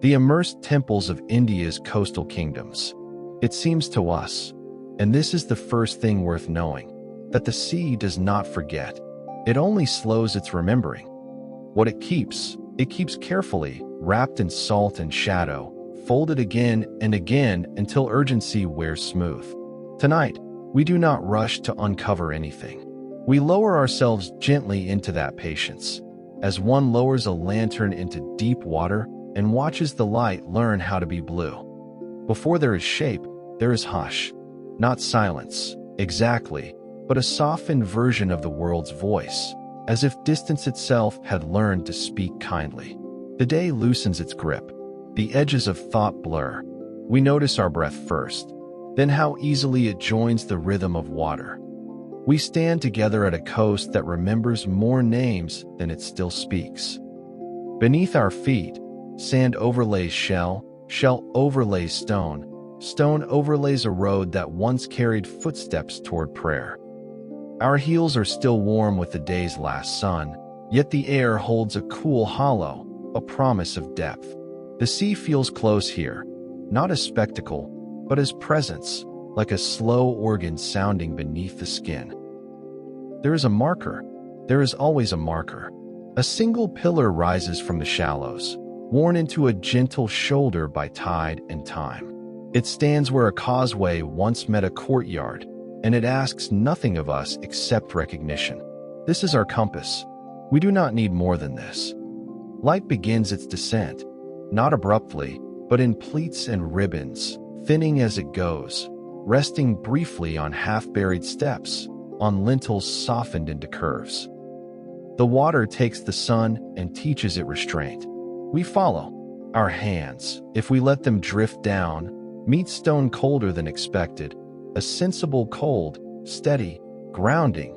the immersed temples of India's coastal kingdoms. It seems to us, and this is the first thing worth knowing, that the sea does not forget. It only slows its remembering. What it keeps carefully, wrapped in salt and shadow, folded again and again until urgency wears smooth. Tonight, we do not rush to uncover anything. We lower ourselves gently into that patience, as one lowers a lantern into deep water and watches the light learn how to be blue. Before there is shape, there is hush. Not silence, exactly, but a softened version of the world's voice, as if distance itself had learned to speak kindly. The day loosens its grip. The edges of thought blur. We notice our breath first, then how easily it joins the rhythm of water. We stand together at a coast that remembers more names than it still speaks. Beneath our feet, sand overlays shell, shell overlays stone, stone overlays a road that once carried footsteps toward prayer. Our heels are still warm with the day's last sun, yet the air holds a cool hollow, a promise of depth. The sea feels close here, not as spectacle, but as presence, like a slow organ sounding beneath the skin. There is a marker. There is always a marker. A single pillar rises from the shallows, worn into a gentle shoulder by tide and time. It stands where a causeway once met a courtyard, and it asks nothing of us except recognition. This is our compass. We do not need more than this. Light begins its descent, not abruptly, but in pleats and ribbons, thinning as it goes, resting briefly on half-buried steps, on lintels softened into curves. The water takes the sun and teaches it restraint. We follow. Our hands, if we let them drift down, meet stone colder than expected, a sensible cold, steady, grounding,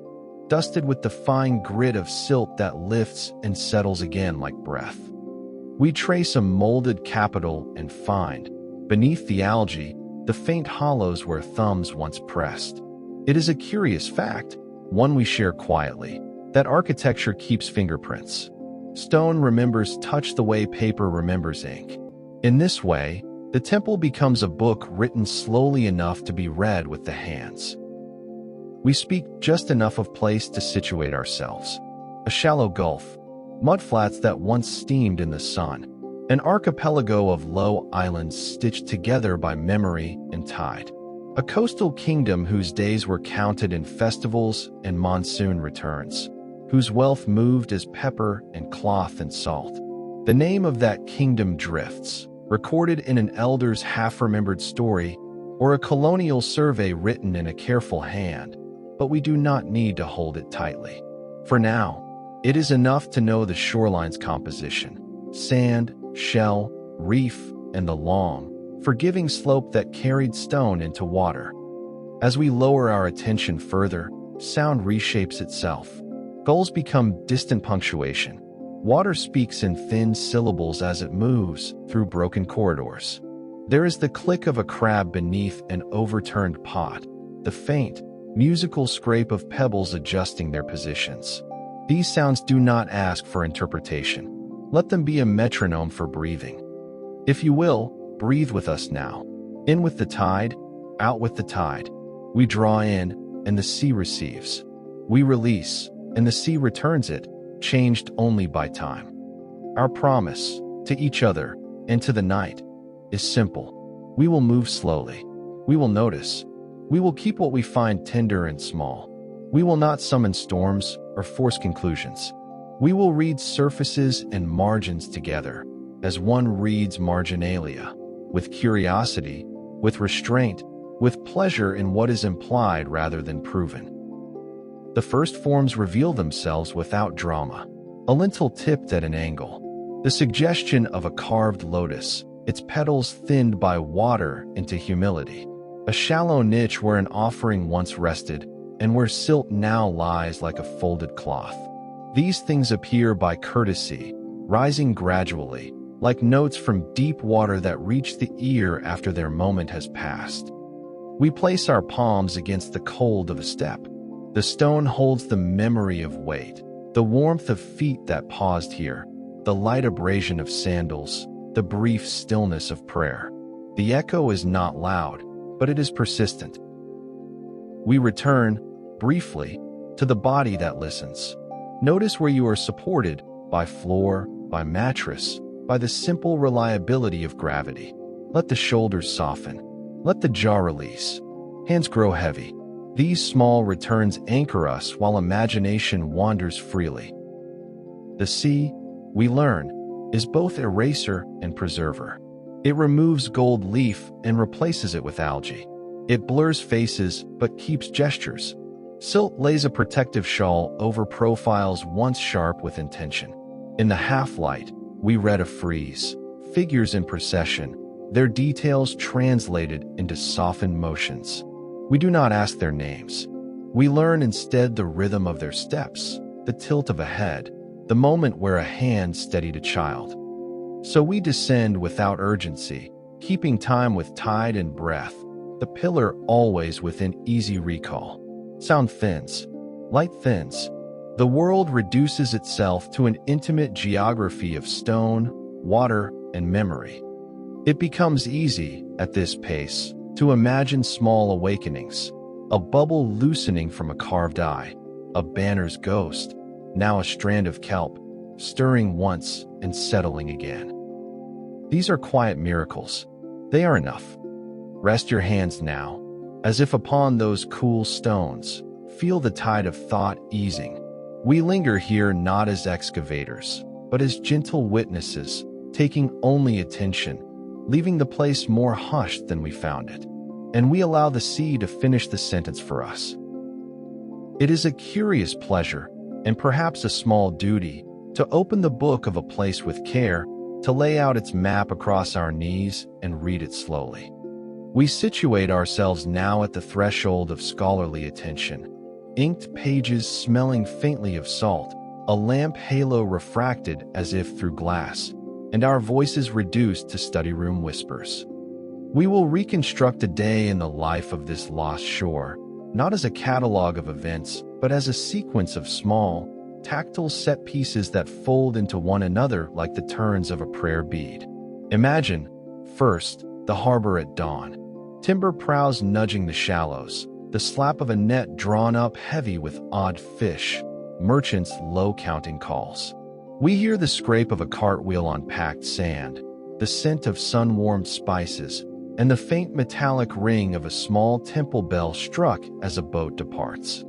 dusted with the fine grit of silt that lifts and settles again like breath. We trace a molded capital and find, beneath the algae, the faint hollows where thumbs once pressed. It is a curious fact, one we share quietly, that architecture keeps fingerprints. Stone remembers touch the way paper remembers ink. In this way, the temple becomes a book written slowly enough to be read with the hands. We speak just enough of place to situate ourselves. A shallow gulf, mudflats that once steamed in the sun, an archipelago of low islands stitched together by memory and tide. A coastal kingdom whose days were counted in festivals and monsoon returns, whose wealth moved as pepper and cloth and salt. The name of that kingdom drifts, recorded in an elder's half-remembered story or a colonial survey written in a careful hand, but we do not need to hold it tightly. For now, it is enough to know the shoreline's composition: sand, shell, reef, and the long, forgiving slope that carried stone into water. As we lower our attention further, sound reshapes itself. Gulls become distant punctuation. Water speaks in thin syllables as it moves through broken corridors. There is the click of a crab beneath an overturned pot, the faint, musical scrape of pebbles adjusting their positions. These sounds do not ask for interpretation. Let them be a metronome for breathing. If you will, breathe with us now. In with the tide, out with the tide. We draw in, and the sea receives. We release, and the sea returns it, changed only by time. Our promise, to each other, and to the night, is simple. We will move slowly. We will notice. We will keep what we find tender and small. We will not summon storms or force conclusions. We will read surfaces and margins together, as one reads marginalia, with curiosity, with restraint, with pleasure in what is implied rather than proven. The first forms reveal themselves without drama. A lintel tipped at an angle. The suggestion of a carved lotus, its petals thinned by water into humility. A shallow niche where an offering once rested, and where silt now lies like a folded cloth. These things appear by courtesy, rising gradually, like notes from deep water that reach the ear after their moment has passed. We place our palms against the cold of a step. The stone holds the memory of weight, the warmth of feet that paused here, the light abrasion of sandals, the brief stillness of prayer. The echo is not loud, but it is persistent. We return, briefly, to the body that listens. Notice where you are supported by floor, by mattress, by the simple reliability of gravity. Let the shoulders soften. Let the jaw release. Hands grow heavy. These small returns anchor us while imagination wanders freely. The sea, we learn, is both eraser and preserver. It removes gold leaf and replaces it with algae. It blurs faces but keeps gestures. Silt lays a protective shawl over profiles once sharp with intention. In the half-light, we read a frieze, figures in procession, their details translated into softened motions. We do not ask their names. We learn instead the rhythm of their steps, the tilt of a head, the moment where a hand steadied a child. So we descend without urgency, keeping time with tide and breath, the pillar always within easy recall. Sound thins. Light thins. The world reduces itself to an intimate geography of stone, water, and memory. It becomes easy, at this pace, to imagine small awakenings, a bubble loosening from a carved eye, a banner's ghost, now a strand of kelp, stirring once and settling again. These are quiet miracles. They are enough. Rest your hands now, as if upon those cool stones, feel the tide of thought easing. We linger here not as excavators, but as gentle witnesses, taking only attention, leaving the place more hushed than we found it. And we allow the sea to finish the sentence for us. It is a curious pleasure, and perhaps a small duty, to open the book of a place with care, to lay out its map across our knees and read it slowly. We situate ourselves now at the threshold of scholarly attention, inked pages smelling faintly of salt, a lamp halo refracted as if through glass, and our voices reduced to study room whispers. We will reconstruct a day in the life of this lost shore, not as a catalog of events, but as a sequence of small, tactile set pieces that fold into one another like the turns of a prayer bead. Imagine, first, the harbor at dawn. Timber prows nudging the shallows, the slap of a net drawn up heavy with odd fish, merchants' low-counting calls. We hear the scrape of a cartwheel on packed sand, the scent of sun-warmed spices, and the faint metallic ring of a small temple bell struck as a boat departs.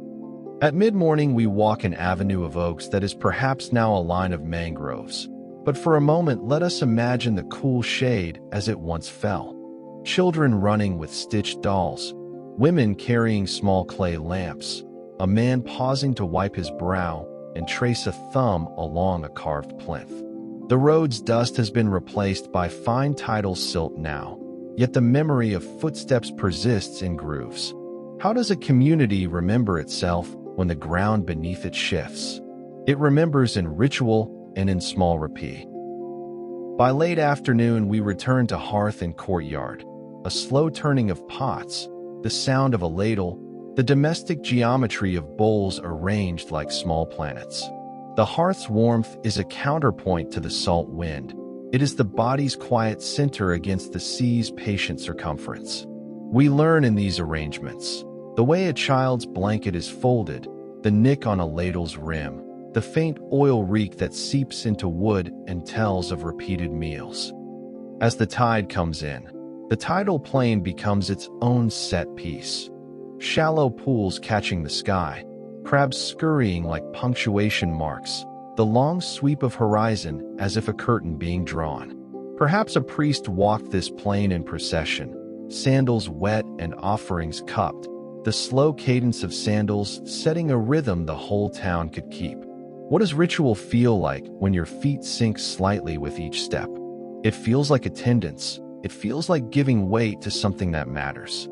At mid-morning we walk an avenue of oaks that is perhaps now a line of mangroves, but for a moment let us imagine the cool shade as it once fell. Children running with stitched dolls, women carrying small clay lamps, a man pausing to wipe his brow and trace a thumb along a carved plinth. The road's dust has been replaced by fine tidal silt now, yet the memory of footsteps persists in grooves. How does a community remember itself when the ground beneath it shifts? It remembers in ritual and in small repeat. By late afternoon, we return to hearth and courtyard, a slow turning of pots, the sound of a ladle, the domestic geometry of bowls arranged like small planets. The hearth's warmth is a counterpoint to the salt wind. It is the body's quiet center against the sea's patient circumference. We learn in these arrangements, the way a child's blanket is folded, the nick on a ladle's rim, the faint oil reek that seeps into wood and tells of repeated meals. As the tide comes in, the tidal plane becomes its own set piece. Shallow pools catching the sky, crabs scurrying like punctuation marks, the long sweep of horizon as if a curtain being drawn. Perhaps a priest walked this plane in procession, sandals wet and offerings cupped, the slow cadence of sandals setting a rhythm the whole town could keep. What does ritual feel like when your feet sink slightly with each step? It feels like attendance. It feels like giving weight to something that matters.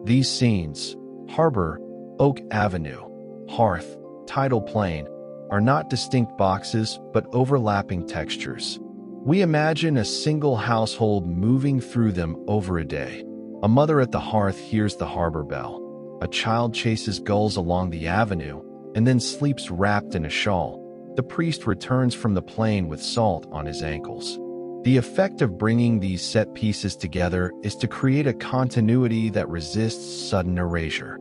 These scenes, harbor, Oak Avenue, hearth, tidal plane, are not distinct boxes but overlapping textures. We imagine a single household moving through them over a day. A mother at the hearth hears the harbor bell. A child chases gulls along the avenue and then sleeps wrapped in a shawl. The priest returns from the plain with salt on his ankles. The effect of bringing these set pieces together is to create a continuity that resists sudden erasure.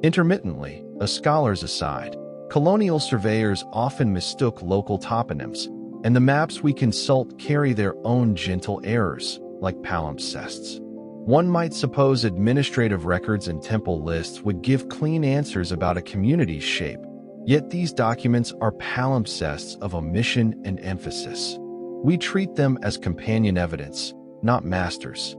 Intermittently, a scholar's aside, colonial surveyors often mistook local toponyms, and the maps we consult carry their own gentle errors, like palimpsests. One might suppose administrative records and temple lists would give clean answers about a community's shape, yet these documents are palimpsests of omission and emphasis. We treat them as companion evidence, not masters.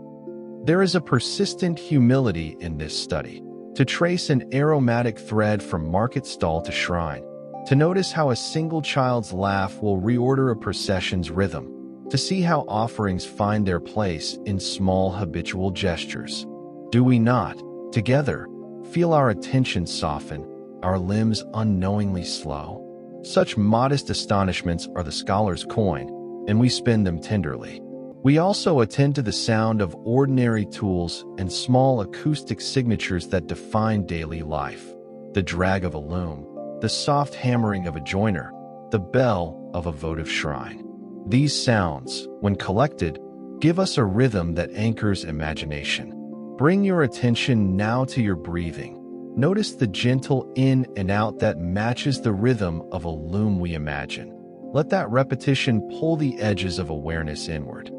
There is a persistent humility in this study, to trace an aromatic thread from market stall to shrine, to notice how a single child's laugh will reorder a procession's rhythm, to see how offerings find their place in small habitual gestures. Do we not, together, feel our attention soften, our limbs unknowingly slow? Such modest astonishments are the scholar's coin, and we spend them tenderly. We also attend to the sound of ordinary tools and small acoustic signatures that define daily life. The drag of a loom, the soft hammering of a joiner, the bell of a votive shrine. These sounds, when collected, give us a rhythm that anchors imagination. Bring your attention now to your breathing. Notice the gentle in and out that matches the rhythm of a loom we imagine. Let that repetition pull the edges of awareness inward.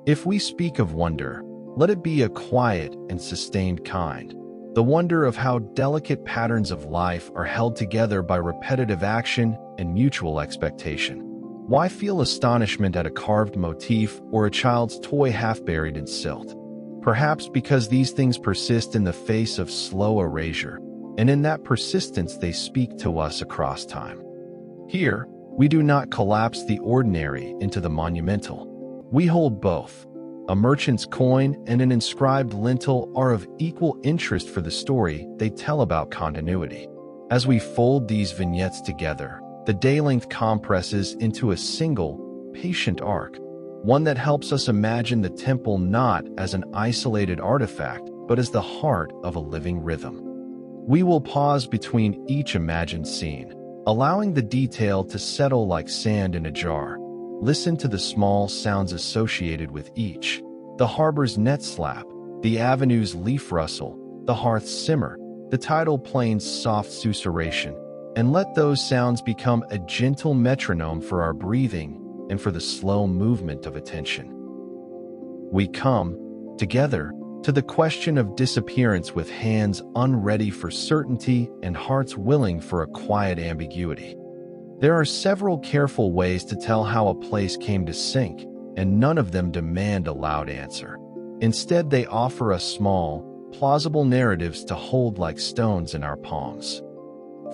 If we speak of wonder, let it be a quiet and sustained kind. The wonder of how delicate patterns of life are held together by repetitive action and mutual expectation. Why feel astonishment at a carved motif or a child's toy half buried in silt? Perhaps because these things persist in the face of slow erasure, and in that persistence they speak to us across time. Here, we do not collapse the ordinary into the monumental. We hold both. A merchant's coin and an inscribed lintel are of equal interest for the story they tell about continuity. As we fold these vignettes together, the day-length compresses into a single, patient arc, one that helps us imagine the temple not as an isolated artifact, but as the heart of a living rhythm. We will pause between each imagined scene, allowing the detail to settle like sand in a jar. Listen to the small sounds associated with each. The harbor's net slap, the avenue's leaf rustle, the hearth's simmer, the tidal plain's soft susurration, and let those sounds become a gentle metronome for our breathing and for the slow movement of attention. We come, together, to the question of disappearance with hands unready for certainty and hearts willing for a quiet ambiguity. There are several careful ways to tell how a place came to sink, and none of them demand a loud answer. Instead, they offer us small, plausible narratives to hold like stones in our palms.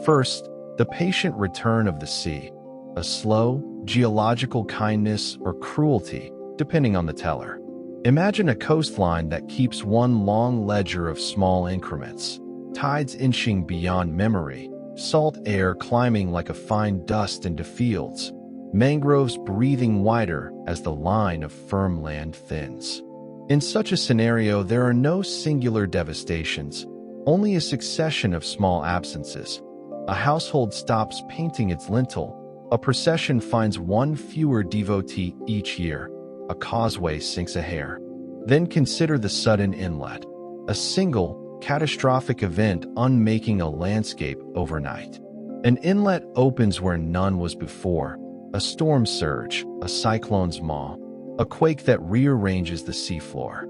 First, the patient return of the sea, a slow, geological kindness or cruelty, depending on the teller. Imagine a coastline that keeps one long ledger of small increments, tides inching beyond memory, salt air climbing like a fine dust into fields, mangroves breathing wider as the line of firm land thins. In such a scenario, there are no singular devastations, only a succession of small absences. A household stops painting its lintel, a procession finds one fewer devotee each year, a causeway sinks a hair. Then consider the sudden inlet, a single, catastrophic event unmaking a landscape overnight. An inlet opens where none was before, a storm surge, a cyclone's maw, a quake that rearranges the seafloor.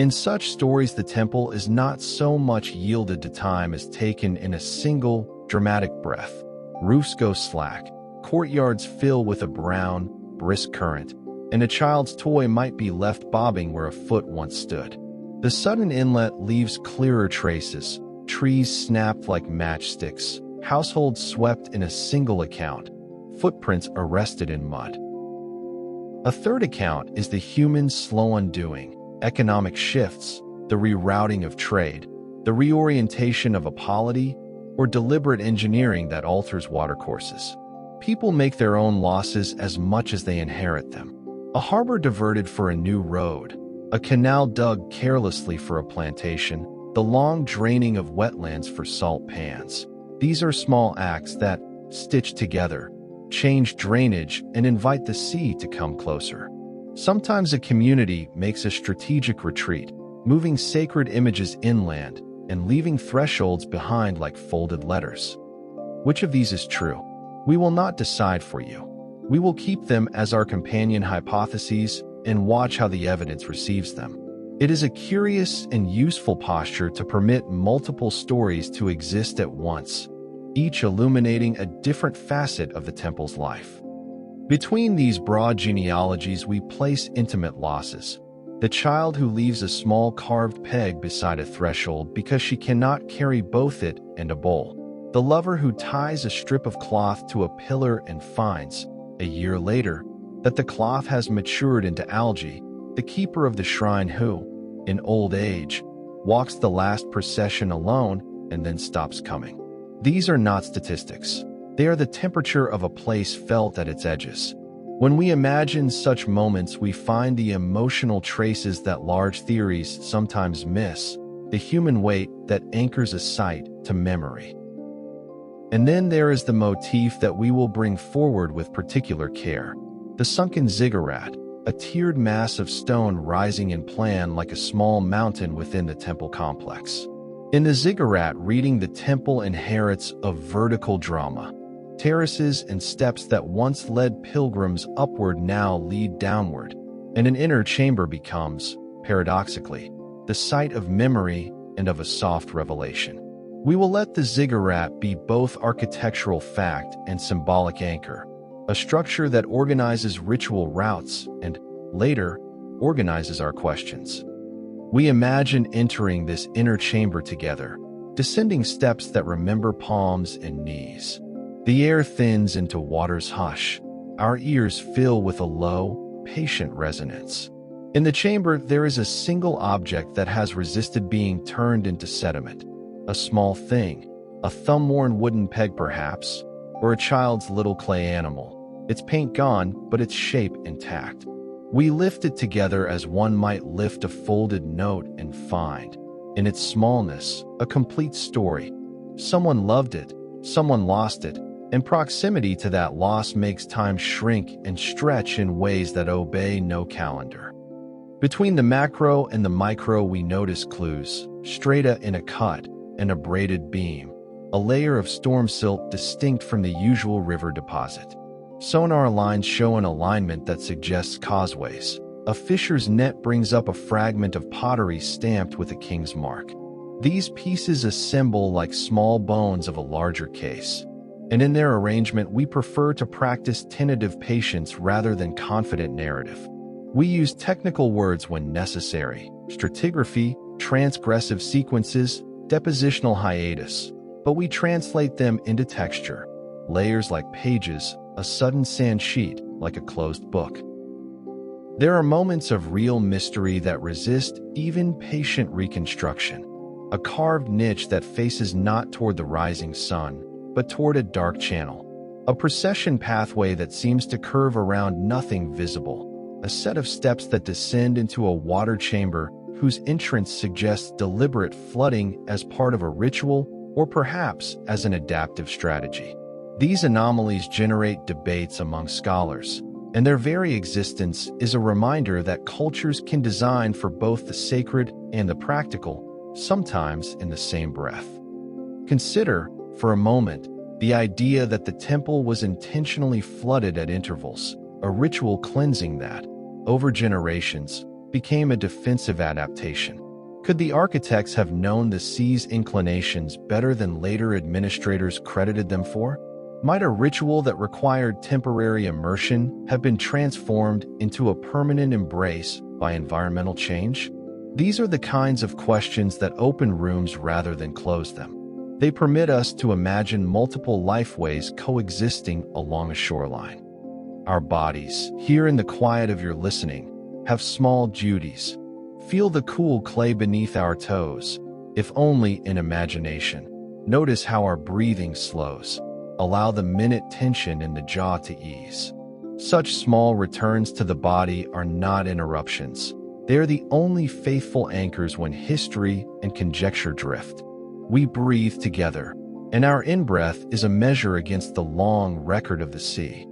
In such stories, the temple is not so much yielded to time as taken in a single, dramatic breath. Roofs go slack, courtyards fill with a brown, brisk current, and a child's toy might be left bobbing where a foot once stood. The sudden inlet leaves clearer traces, trees snapped like matchsticks, households swept in a single account, footprints arrested in mud. A third account is the human slow undoing, economic shifts, the rerouting of trade, the reorientation of a polity, or deliberate engineering that alters watercourses. People make their own losses as much as they inherit them. A harbor diverted for a new road, a canal dug carelessly for a plantation, the long draining of wetlands for salt pans. These are small acts that, stitched together, change drainage, and invite the sea to come closer. Sometimes a community makes a strategic retreat, moving sacred images inland and leaving thresholds behind like folded letters. Which of these is true? We will not decide for you. We will keep them as our companion hypotheses and watch how the evidence receives them. It is a curious and useful posture to permit multiple stories to exist at once, each illuminating a different facet of the temple's life. Between these broad genealogies, we place intimate losses. The child who leaves a small carved peg beside a threshold because she cannot carry both it and a bowl. The lover who ties a strip of cloth to a pillar and finds, a year later, that the cloth has matured into algae. The keeper of the shrine who, in old age, walks the last procession alone and then stops coming. These are not statistics. They are the temperature of a place felt at its edges. When we imagine such moments, we find the emotional traces that large theories sometimes miss, the human weight that anchors a site to memory. And then there is the motif that we will bring forward with particular care, the sunken ziggurat, a tiered mass of stone rising in plan like a small mountain within the temple complex. In the ziggurat reading, the temple inherits a vertical drama. Terraces and steps that once led pilgrims upward now lead downward, and an inner chamber becomes, paradoxically, the site of memory and of a soft revelation. We will let the ziggurat be both architectural fact and symbolic anchor, a structure that organizes ritual routes and, later, organizes our questions. We imagine entering this inner chamber together, descending steps that remember palms and knees. The air thins into water's hush. Our ears fill with a low, patient resonance. In the chamber, there is a single object that has resisted being turned into sediment. A small thing, a thumb-worn wooden peg perhaps, or a child's little clay animal. Its paint gone, but its shape intact. We lift it together as one might lift a folded note and find, in its smallness, a complete story. Someone loved it, someone lost it, and proximity to that loss makes time shrink and stretch in ways that obey no calendar. Between the macro and the micro, we notice clues, strata in a cut and a braided beam, a layer of storm silt distinct from the usual river deposit. Sonar lines show an alignment that suggests causeways. A fisher's net brings up a fragment of pottery stamped with a king's mark. These pieces assemble like small bones of a larger case, and in their arrangement we prefer to practice tentative patience rather than confident narrative. We use technical words when necessary, stratigraphy, transgressive sequences, depositional hiatus, but we translate them into texture, layers like pages, a sudden sand sheet like a closed book. There are moments of real mystery that resist even patient reconstruction. A carved niche that faces not toward the rising sun, but toward a dark channel. A procession pathway that seems to curve around nothing visible. A set of steps that descend into a water chamber whose entrance suggests deliberate flooding as part of a ritual or perhaps as an adaptive strategy. These anomalies generate debates among scholars, and their very existence is a reminder that cultures can design for both the sacred and the practical, sometimes in the same breath. Consider, for a moment, the idea that the temple was intentionally flooded at intervals, a ritual cleansing that, over generations, became a defensive adaptation. Could the architects have known the sea's inclinations better than later administrators credited them for? Might a ritual that required temporary immersion have been transformed into a permanent embrace by environmental change? These are the kinds of questions that open rooms rather than close them. They permit us to imagine multiple lifeways coexisting along a shoreline. Our bodies, here in the quiet of your listening, have small duties. Feel the cool clay beneath our toes, if only in imagination. Notice how our breathing slows. Allow the minute tension in the jaw to ease. Such small returns to the body are not interruptions. They are the only faithful anchors when history and conjecture drift. We breathe together, and our in-breath is a measure against the long record of the sea.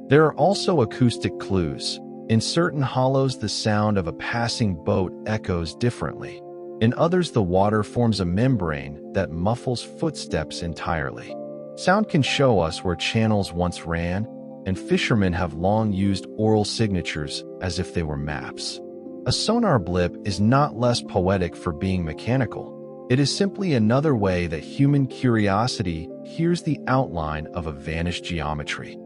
There are also acoustic clues. In certain hollows, the sound of a passing boat echoes differently. In others, the water forms a membrane that muffles footsteps entirely. Sound can show us where channels once ran, and fishermen have long used oral signatures as if they were maps. A sonar blip is not less poetic for being mechanical. It is simply another way that human curiosity hears the outline of a vanished geometry.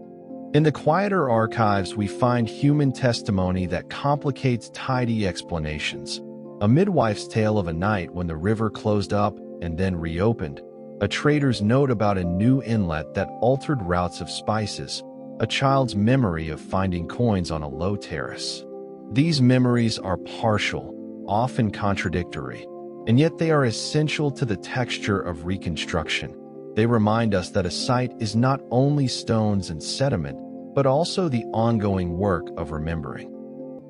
In the quieter archives, we find human testimony that complicates tidy explanations. A midwife's tale of a night when the river closed up and then reopened, a trader's note about a new inlet that altered routes of spices, a child's memory of finding coins on a low terrace. These memories are partial, often contradictory, and yet they are essential to the texture of reconstruction. They remind us that a site is not only stones and sediment, but also the ongoing work of remembering.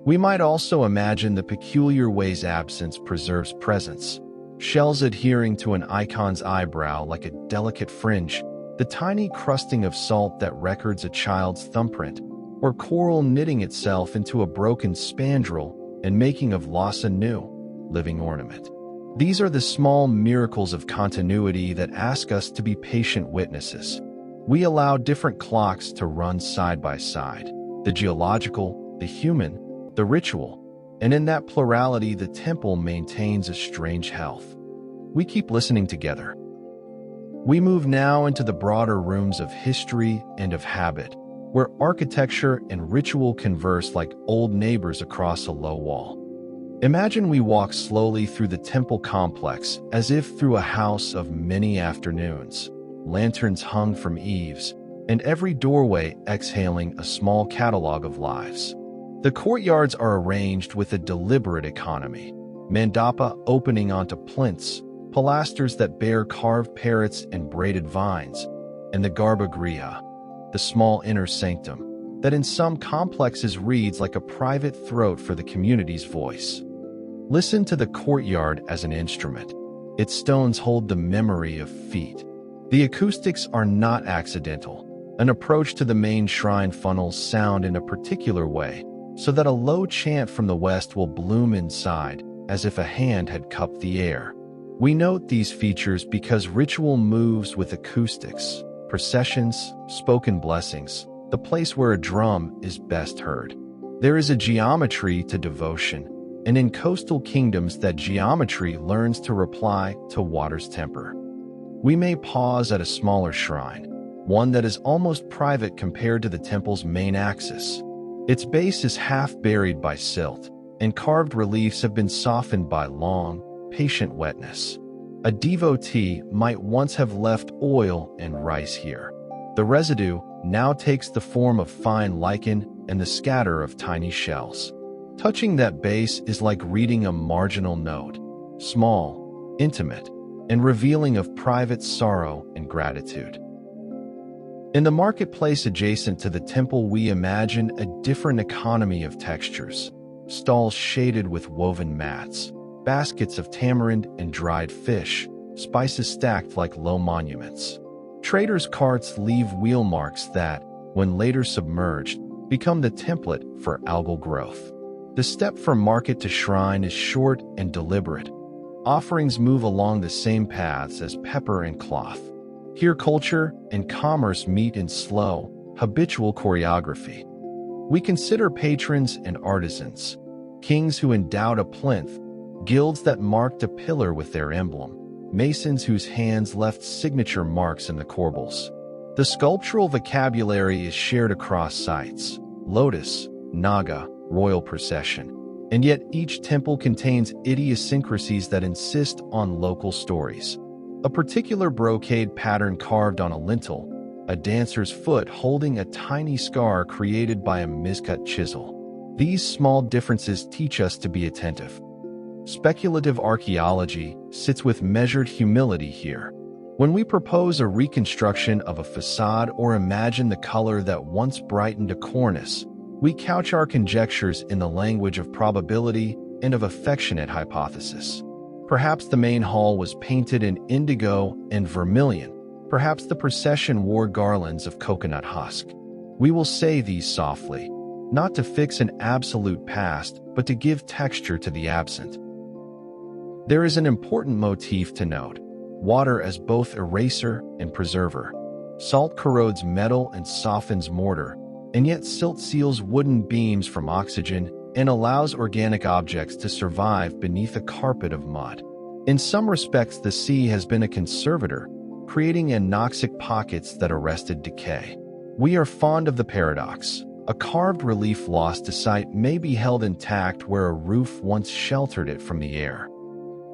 We might also imagine the peculiar ways absence preserves presence. Shells adhering to an icon's eyebrow like a delicate fringe, the tiny crusting of salt that records a child's thumbprint, or coral knitting itself into a broken spandrel and making of loss a new, living ornament. These are the small miracles of continuity that ask us to be patient witnesses. We allow different clocks to run side by side, the geological, the human, the ritual, and in that plurality the temple maintains a strange health. We keep listening together. We move now into the broader rooms of history and of habit, where architecture and ritual converse like old neighbors across a low wall. Imagine we walk slowly through the temple complex as if through a house of many afternoons, lanterns hung from eaves, and every doorway exhaling a small catalog of lives. The courtyards are arranged with a deliberate economy, mandapa opening onto plinths, pilasters that bear carved parrots and braided vines, and the garbhagriha, the small inner sanctum, that in some complexes reads like a private throat for the community's voice. Listen to the courtyard as an instrument. Its stones hold the memory of feet. The acoustics are not accidental. An approach to the main shrine funnels sound in a particular way, so that a low chant from the west will bloom inside, as if a hand had cupped the air. We note these features because ritual moves with acoustics, processions, spoken blessings, the place where a drum is best heard. There is a geometry to devotion, and in coastal kingdoms that geometry learns to reply to water's temper. We may pause at a smaller shrine, one that is almost private compared to the temple's main axis. Its base is half buried by silt, and carved reliefs have been softened by long, patient wetness. A devotee might once have left oil and rice here. The residue now takes the form of fine lichen and the scatter of tiny shells. Touching that base is like reading a marginal note, small, intimate, and revealing of private sorrow and gratitude. In the marketplace adjacent to the temple, we imagine a different economy of textures. Stalls shaded with woven mats, baskets of tamarind and dried fish, spices stacked like low monuments. Traders' carts leave wheel marks that, when later submerged, become the template for algal growth. The step from market to shrine is short and deliberate. Offerings move along the same paths as pepper and cloth. Here culture and commerce meet in slow, habitual choreography. We consider patrons and artisans, kings who endowed a plinth, guilds that marked a pillar with their emblem, masons whose hands left signature marks in the corbels. The sculptural vocabulary is shared across sites: lotus, naga, royal procession. And yet each temple contains idiosyncrasies that insist on local stories. A particular brocade pattern carved on a lintel, a dancer's foot holding a tiny scar created by a miscut chisel. These small differences teach us to be attentive. Speculative archaeology sits with measured humility here. When we propose a reconstruction of a facade or imagine the color that once brightened a cornice, we couch our conjectures in the language of probability and of affectionate hypothesis. Perhaps the main hall was painted in indigo and vermilion. Perhaps the procession wore garlands of coconut husk. We will say these softly, not to fix an absolute past, but to give texture to the absent. There is an important motif to note: water as both eraser and preserver. Salt corrodes metal and softens mortar, and yet silt seals wooden beams from oxygen and allows organic objects to survive beneath a carpet of mud. In some respects, the sea has been a conservator, creating anoxic pockets that arrested decay. We are fond of the paradox. A carved relief lost to sight may be held intact where a roof once sheltered it from the air.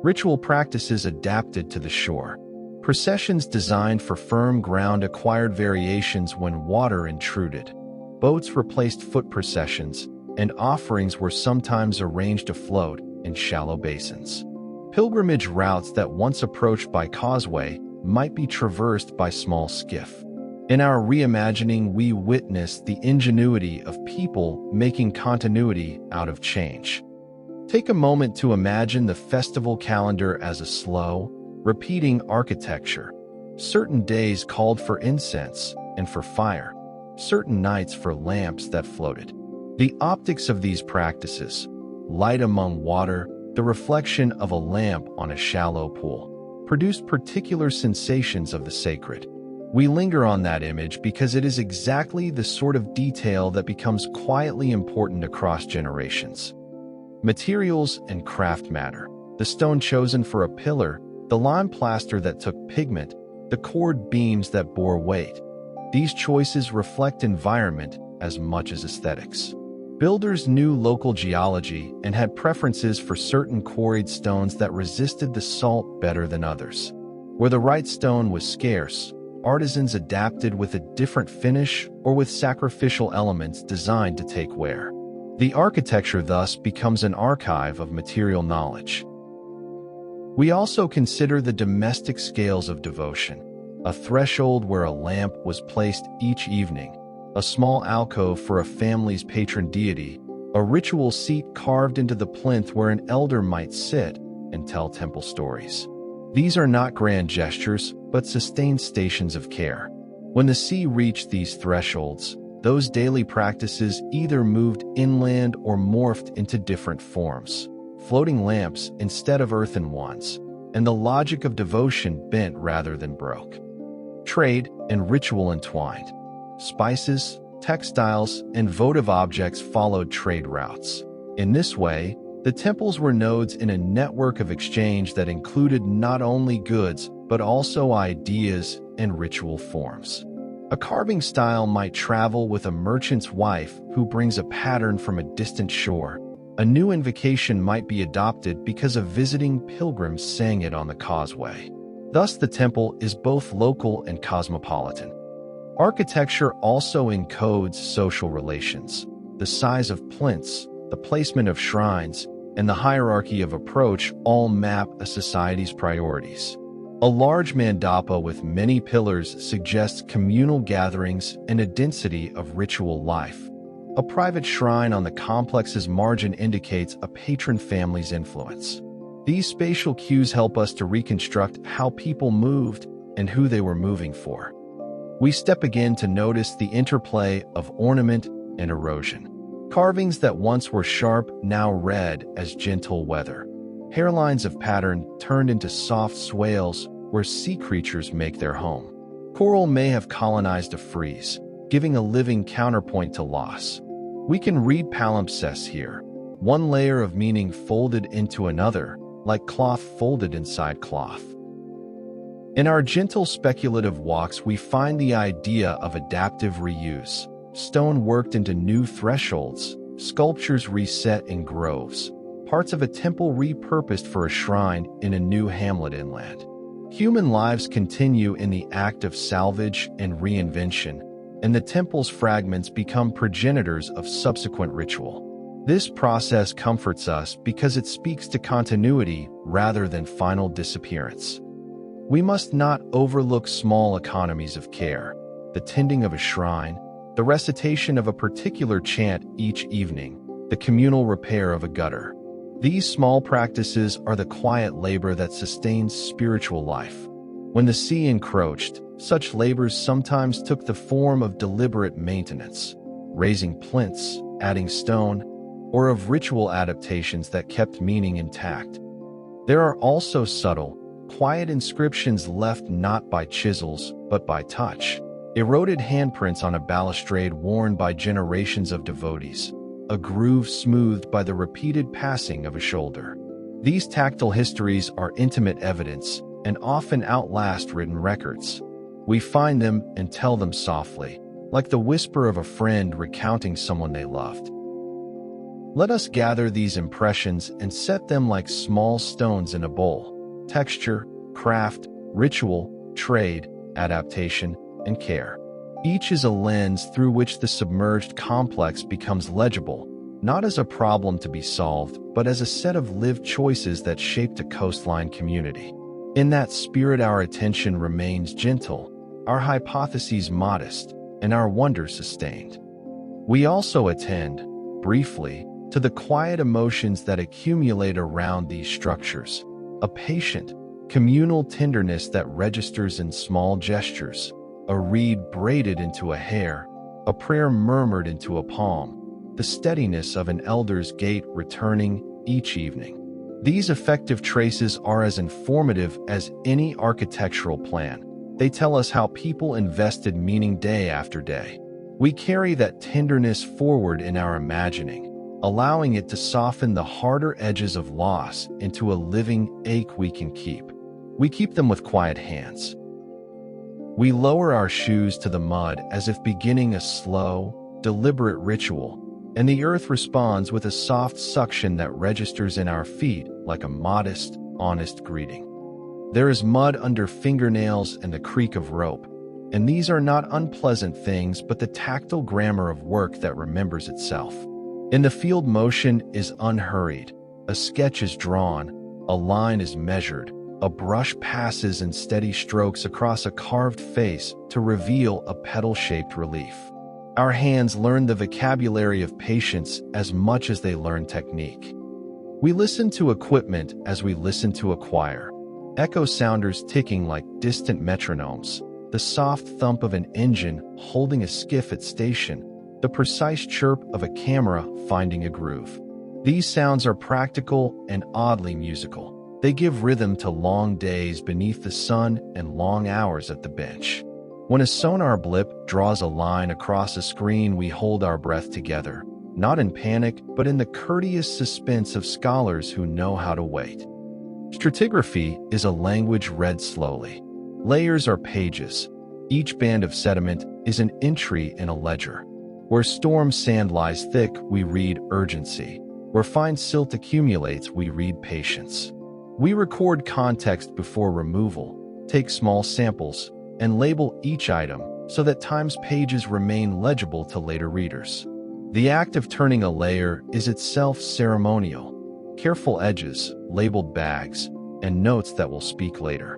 Ritual practices adapted to the shore. Processions designed for firm ground acquired variations when water intruded. Boats replaced foot processions, and offerings were sometimes arranged afloat in shallow basins. Pilgrimage routes that once approached by causeway might be traversed by small skiff. In our reimagining, we witness the ingenuity of people making continuity out of change. Take a moment to imagine the festival calendar as a slow, repeating architecture. Certain days called for incense and for fire, certain nights for lamps that floated. The optics of these practices, light among water, the reflection of a lamp on a shallow pool, produced particular sensations of the sacred. We linger on that image because it is exactly the sort of detail that becomes quietly important across generations. Materials and craft matter. The stone chosen for a pillar, the lime plaster that took pigment, the cord beams that bore weight. These choices reflect environment as much as aesthetics. Builders knew local geology and had preferences for certain quarried stones that resisted the salt better than others. Where the right stone was scarce, artisans adapted with a different finish or with sacrificial elements designed to take wear. The architecture thus becomes an archive of material knowledge. We also consider the domestic scales of devotion, a threshold where a lamp was placed each evening, a small alcove for a family's patron deity, a ritual seat carved into the plinth where an elder might sit and tell temple stories. These are not grand gestures, but sustained stations of care. When the sea reached these thresholds, those daily practices either moved inland or morphed into different forms, floating lamps instead of earthen ones, and the logic of devotion bent rather than broke. Trade and ritual entwined. Spices, textiles, and votive objects followed trade routes. In this way, the temples were nodes in a network of exchange that included not only goods, but also ideas and ritual forms. A carving style might travel with a merchant's wife who brings a pattern from a distant shore. A new invocation might be adopted because a visiting pilgrim sang it on the causeway. Thus, the temple is both local and cosmopolitan. Architecture also encodes social relations. The size of plinths, the placement of shrines, and the hierarchy of approach all map a society's priorities. A large mandapa with many pillars suggests communal gatherings and a density of ritual life. A private shrine on the complex's margin indicates a patron family's influence. These spatial cues help us to reconstruct how people moved and who they were moving for. We step again to notice the interplay of ornament and erosion. Carvings that once were sharp now read as gentle weather. Hairlines of pattern turned into soft swales where sea creatures make their home. Coral may have colonized a frieze, giving a living counterpoint to loss. We can read palimpsests here, one layer of meaning folded into another, like cloth folded inside cloth. In our gentle speculative walks, we find the idea of adaptive reuse. Stone worked into new thresholds, sculptures reset in groves, parts of a temple repurposed for a shrine in a new hamlet inland. Human lives continue in the act of salvage and reinvention, and the temple's fragments become progenitors of subsequent ritual. This process comforts us because it speaks to continuity rather than final disappearance. We must not overlook small economies of care, the tending of a shrine, the recitation of a particular chant each evening, the communal repair of a gutter. These small practices are the quiet labor that sustains spiritual life. When the sea encroached, such labors sometimes took the form of deliberate maintenance, raising plinths, adding stone, or of ritual adaptations that kept meaning intact. There are also subtle, quiet inscriptions left not by chisels, but by touch. Eroded handprints on a balustrade worn by generations of devotees, a groove smoothed by the repeated passing of a shoulder. These tactile histories are intimate evidence and often outlast written records. We find them and tell them softly, like the whisper of a friend recounting someone they loved. Let us gather these impressions and set them like small stones in a bowl. Texture, craft, ritual, trade, adaptation, and care. Each is a lens through which the submerged complex becomes legible, not as a problem to be solved, but as a set of lived choices that shaped a coastline community. In that spirit, our attention remains gentle, our hypotheses modest, and our wonder sustained. We also attend, briefly, to the quiet emotions that accumulate around these structures, a patient, communal tenderness that registers in small gestures, a reed braided into a hair, a prayer murmured into a palm, the steadiness of an elder's gait returning each evening. These effective traces are as informative as any architectural plan. They tell us how people invested meaning day after day. We carry that tenderness forward in our imagining, allowing it to soften the harder edges of loss into a living ache we can keep. We keep them with quiet hands. We lower our shoes to the mud as if beginning a slow, deliberate ritual, and the earth responds with a soft suction that registers in our feet like a modest, honest greeting. There is mud under fingernails and the creak of rope, and these are not unpleasant things but the tactile grammar of work that remembers itself. In the field, motion is unhurried, a sketch is drawn, a line is measured, a brush passes in steady strokes across a carved face to reveal a petal-shaped relief. Our hands learn the vocabulary of patience as much as they learn technique. We listen to equipment as we listen to a choir, echo sounders ticking like distant metronomes, the soft thump of an engine holding a skiff at station, the precise chirp of a camera finding a groove. These sounds are practical and oddly musical. They give rhythm to long days beneath the sun and long hours at the bench. When a sonar blip draws a line across a screen, we hold our breath together, not in panic, but in the courteous suspense of scholars who know how to wait. Stratigraphy is a language read slowly. Layers are pages. Each band of sediment is an entry in a ledger. Where storm sand lies thick, we read urgency. Where fine silt accumulates, we read patience. We record context before removal, take small samples, and label each item so that Time's pages remain legible to later readers. The act of turning a layer is itself ceremonial. Careful edges, labeled bags, and notes that will speak later.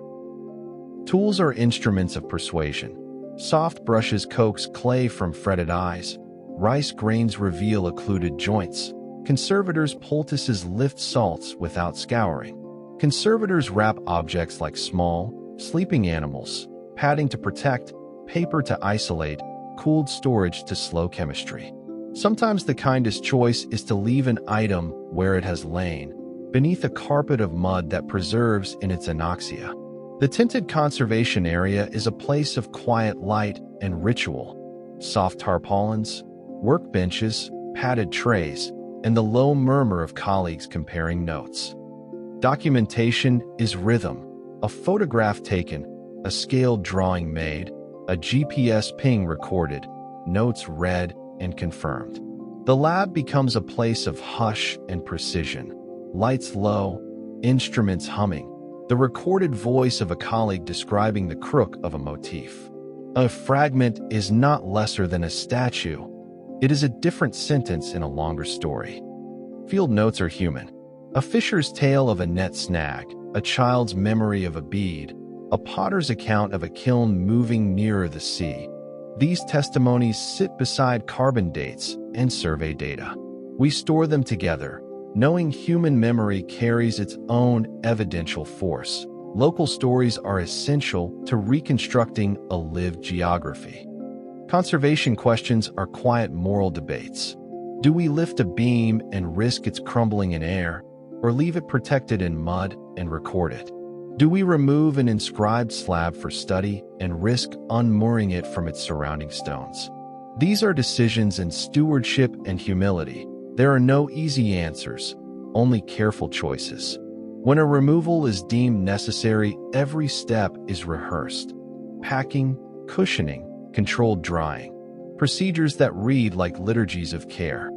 Tools are instruments of persuasion. Soft brushes coax clay from fretted eyes. Rice grains reveal occluded joints. Conservators' poultices lift salts without scouring. Conservators wrap objects like small, sleeping animals, padding to protect, paper to isolate, cooled storage to slow chemistry. Sometimes the kindest choice is to leave an item where it has lain, beneath a carpet of mud that preserves in its anoxia. The tinted conservation area is a place of quiet light and ritual. Soft tarpaulins, workbenches, padded trays, and the low murmur of colleagues comparing notes. Documentation is rhythm. A photograph taken, a scaled drawing made, a GPS ping recorded, notes read and confirmed. The lab becomes a place of hush and precision. Lights low, instruments humming, the recorded voice of a colleague describing the crook of a motif. A fragment is not lesser than a statue. It is a different sentence in a longer story. Field notes are human. A fisher's tale of a net snag, a child's memory of a bead, a potter's account of a kiln moving nearer the sea. These testimonies sit beside carbon dates and survey data. We store them together, Knowing human memory carries its own evidential force. Local stories are essential to reconstructing a lived geography. Conservation questions are quiet moral debates. Do we lift a beam and risk its crumbling in air, or leave it protected in mud and record it? Do we remove an inscribed slab for study and risk unmooring it from its surrounding stones? These are decisions in stewardship and humility. There are no easy answers, only careful choices. When a removal is deemed necessary, every step is rehearsed. Packing, cushioning, controlled drying. Procedures that read like liturgies of care.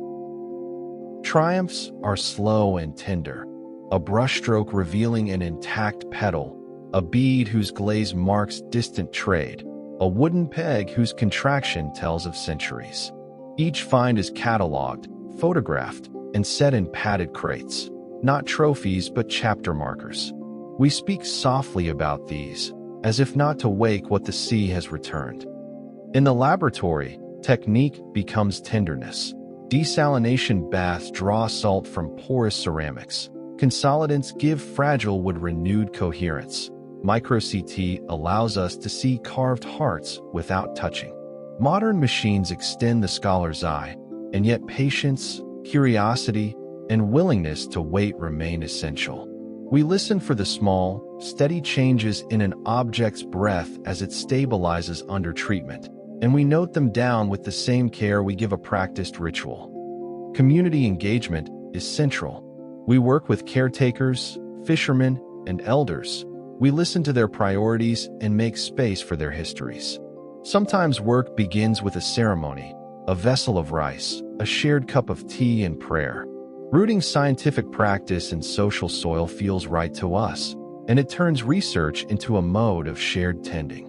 Triumphs are slow and tender. A brushstroke revealing an intact petal, a bead whose glaze marks distant trade, a wooden peg whose contraction tells of centuries. Each find is catalogued, photographed, and set in padded crates, not trophies but chapter markers. We speak softly about these, as if not to wake what the sea has returned. In the laboratory, technique becomes tenderness. Desalination baths draw salt from porous ceramics. Consolidants give fragile wood renewed coherence. Micro-CT allows us to see carved hearts without touching. Modern machines extend the scholar's eye, and yet patience, curiosity, and willingness to wait remain essential. We listen for the small, steady changes in an object's breath as it stabilizes under treatment, and we note them down with the same care we give a practiced ritual. Community engagement is central. We work with caretakers, fishermen, and elders. We listen to their priorities and make space for their histories. Sometimes work begins with a ceremony, a vessel of rice, a shared cup of tea and prayer. Rooting scientific practice in social soil feels right to us, and it turns research into a mode of shared tending.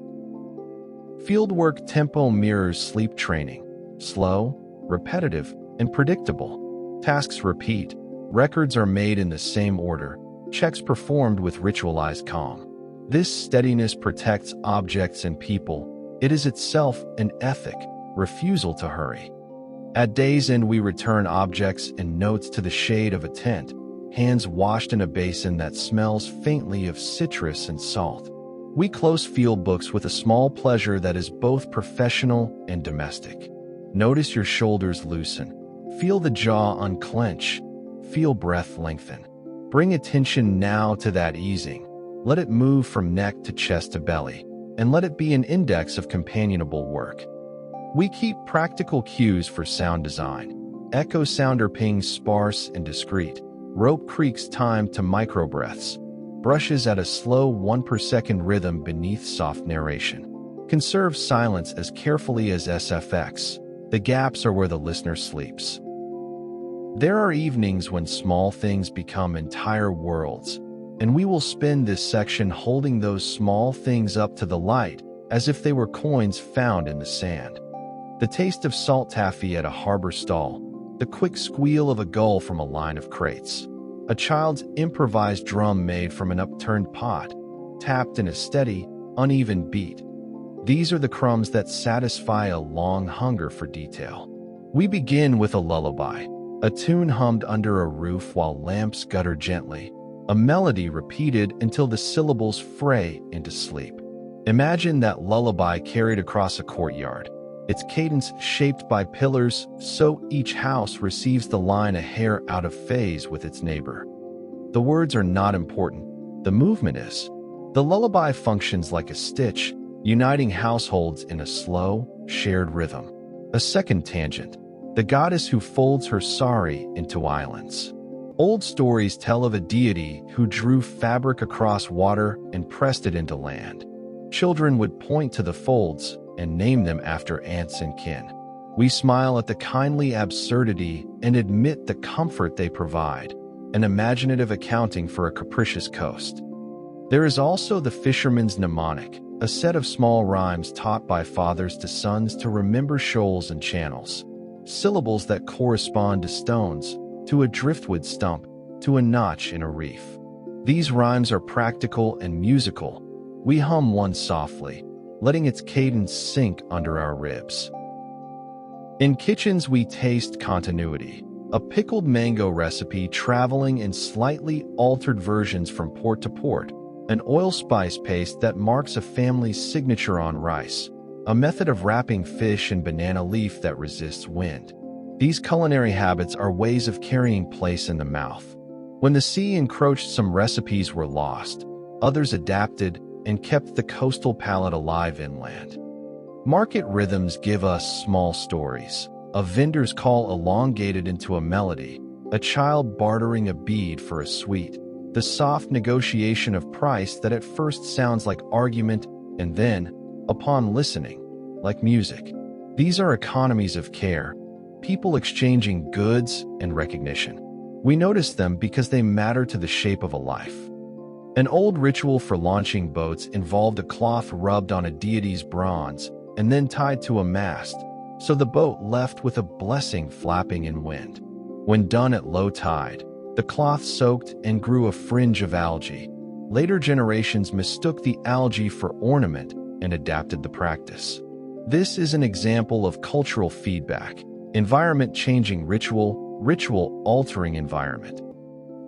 Fieldwork tempo mirrors sleep training. Slow, repetitive, and predictable. Tasks repeat. Records are made in the same order, checks performed with ritualized calm. This steadiness protects objects and people. It is itself an ethic, refusal to hurry. At day's end, we return objects and notes to the shade of a tent, hands washed in a basin that smells faintly of citrus and salt. We close field books with a small pleasure that is both professional and domestic. Notice your shoulders loosen. Feel the jaw unclench. Feel breath lengthen. Bring attention now to that easing. Let it move from neck to chest to belly, and let it be an index of companionable work. We keep practical cues for sound design. Echo sounder pings sparse and discreet. Rope creaks time to microbreaths. Brushes at a slow 1 per second rhythm beneath soft narration. Conserve silence as carefully as SFX. The gaps are where the listener sleeps. There are evenings when small things become entire worlds, and we will spend this section holding those small things up to the light as if they were coins found in the sand. The taste of salt taffy at a harbor stall, the quick squeal of a gull from a line of crates, a child's improvised drum made from an upturned pot, tapped in a steady, uneven beat. These are the crumbs that satisfy a long hunger for detail. We begin with a lullaby. A tune hummed under a roof while lamps gutter gently, a melody repeated until the syllables fray into sleep. Imagine that lullaby carried across a courtyard, its cadence shaped by pillars so each house receives the line a hair out of phase with its neighbor. The words are not important, the movement is. The lullaby functions like a stitch, uniting households in a slow, shared rhythm. A second tangent. The goddess who folds her sari into islands. Old stories tell of a deity who drew fabric across water and pressed it into land. Children would point to the folds and name them after aunts and kin. We smile at the kindly absurdity and admit the comfort they provide, an imaginative accounting for a capricious coast. There is also the fisherman's mnemonic, a set of small rhymes taught by fathers to sons to remember shoals and channels. Syllables that correspond to stones, to a driftwood stump, to a notch in a reef. These rhymes are practical and musical. We hum one softly, letting its cadence sink under our ribs. In kitchens, we taste continuity. a pickled mango recipe traveling in slightly altered versions from port to port, an oil spice paste that marks a family's signature on rice, a method of wrapping fish in banana leaf that resists wind. These culinary habits are ways of carrying place in the mouth. When the sea encroached, some recipes were lost, others adapted and kept the coastal palate alive inland. Market rhythms give us small stories, a vendor's call elongated into a melody, a child bartering a bead for a sweet, the soft negotiation of price that at first sounds like argument and then, upon listening, like music. These are economies of care, people exchanging goods and recognition. We notice them because they matter to the shape of a life. An old ritual for launching boats involved a cloth rubbed on a deity's bronze and then tied to a mast, so the boat left with a blessing flapping in wind. When done at low tide, the cloth soaked and grew a fringe of algae. Later generations mistook the algae for ornament and adapted the practice. This is an example of cultural feedback, environment-changing ritual, ritual-altering environment.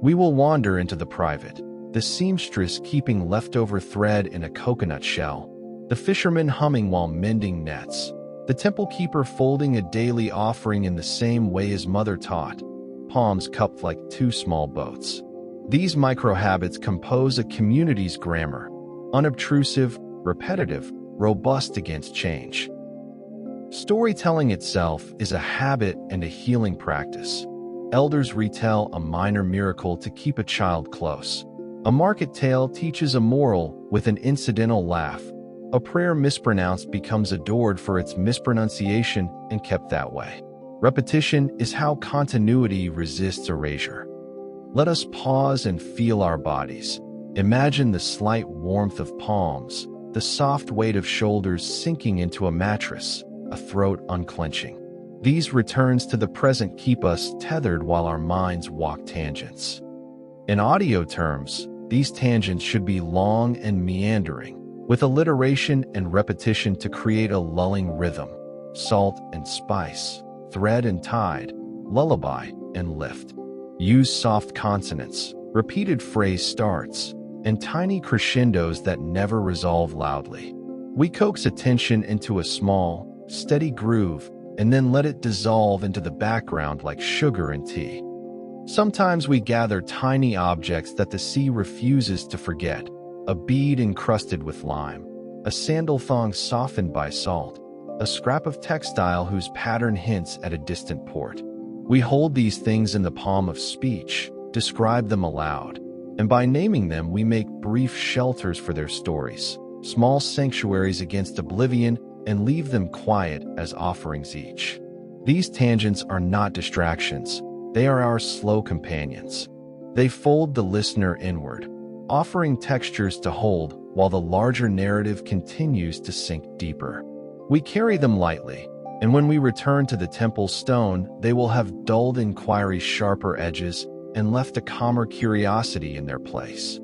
We will wander into the private, the seamstress keeping leftover thread in a coconut shell, the fisherman humming while mending nets, the temple keeper folding a daily offering in the same way his mother taught, palms cupped like two small boats. These micro-habits compose a community's grammar, unobtrusive, repetitive, robust against change. Storytelling itself is a habit and a healing practice. Elders retell a minor miracle to keep a child close. A market tale teaches a moral with an incidental laugh. A prayer mispronounced becomes adored for its mispronunciation and kept that way. Repetition is how continuity resists erasure. Let us pause and feel our bodies. Imagine the slight warmth of palms, the soft weight of shoulders sinking into a mattress, a throat unclenching. These returns to the present keep us tethered while our minds walk tangents. In audio terms, these tangents should be long and meandering, with alliteration and repetition to create a lulling rhythm, salt and spice, thread and tide, lullaby and lift. Use soft consonants, repeated phrase starts, and tiny crescendos that never resolve loudly. We coax attention into a small, steady groove and then let it dissolve into the background like sugar and tea. Sometimes we gather tiny objects that the sea refuses to forget, a bead encrusted with lime, a sandal thong softened by salt, a scrap of textile whose pattern hints at a distant port. We hold these things in the palm of speech, describe them aloud, and by naming them we make brief shelters for their stories, small sanctuaries against oblivion, and leave them quiet as offerings each. These tangents are not distractions. They are our slow companions. They fold the listener inward, offering textures to hold while the larger narrative continues to sink deeper. We carry them lightly, and when we return to the temple stone, they will have dulled inquiry's sharper edges and left a calmer curiosity in their place.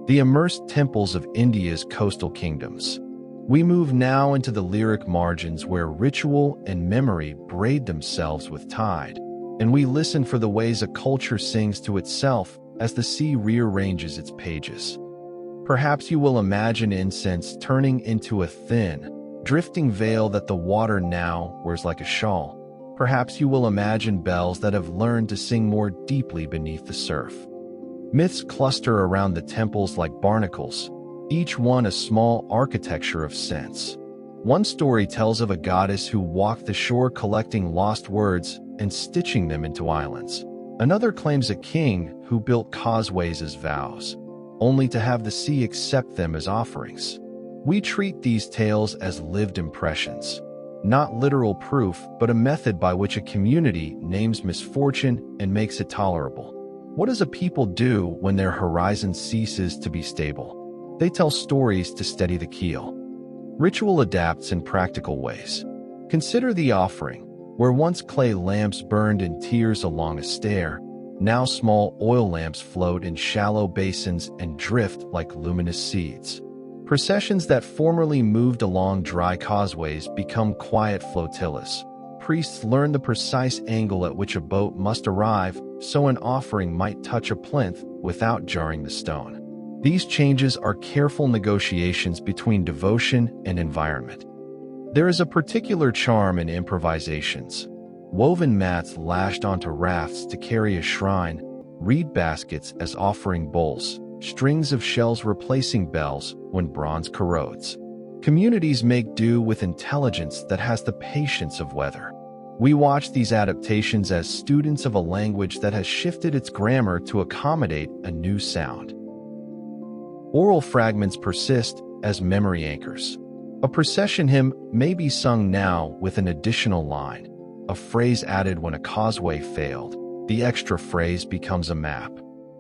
The immersed temples of India's coastal kingdoms. We move now into the lyric margins where ritual and memory braid themselves with tide, and we listen for the ways a culture sings to itself as the sea rearranges its pages. Perhaps you will imagine incense turning into a thin, drifting veil that the water now wears like a shawl. Perhaps you will imagine bells that have learned to sing more deeply beneath the surf. Myths cluster around the temples like barnacles, each one a small architecture of sense. One story tells of a goddess who walked the shore collecting lost words and stitching them into islands. Another claims a king who built causeways as vows, only to have the sea accept them as offerings. We treat these tales as lived impressions, not literal proof, but a method by which a community names misfortune and makes it tolerable. What does a people do when their horizon ceases to be stable? They tell stories to steady the keel. Ritual adapts in practical ways. Consider the offering, where once clay lamps burned in tiers along a stair, now small oil lamps float in shallow basins and drift like luminous seeds. Processions that formerly moved along dry causeways become quiet flotillas, priests learned the precise angle at which a boat must arrive so an offering might touch a plinth without jarring the stone. These changes are careful negotiations between devotion and environment. There is a particular charm in improvisations. Woven mats lashed onto rafts to carry a shrine, reed baskets as offering bowls, strings of shells replacing bells when bronze corrodes. Communities make do with intelligence that has the patience of weather. We watch these adaptations as students of a language that has shifted its grammar to accommodate a new sound. Oral fragments persist as memory anchors. A procession hymn may be sung now with an additional line, a phrase added when a causeway failed. The extra phrase becomes a map.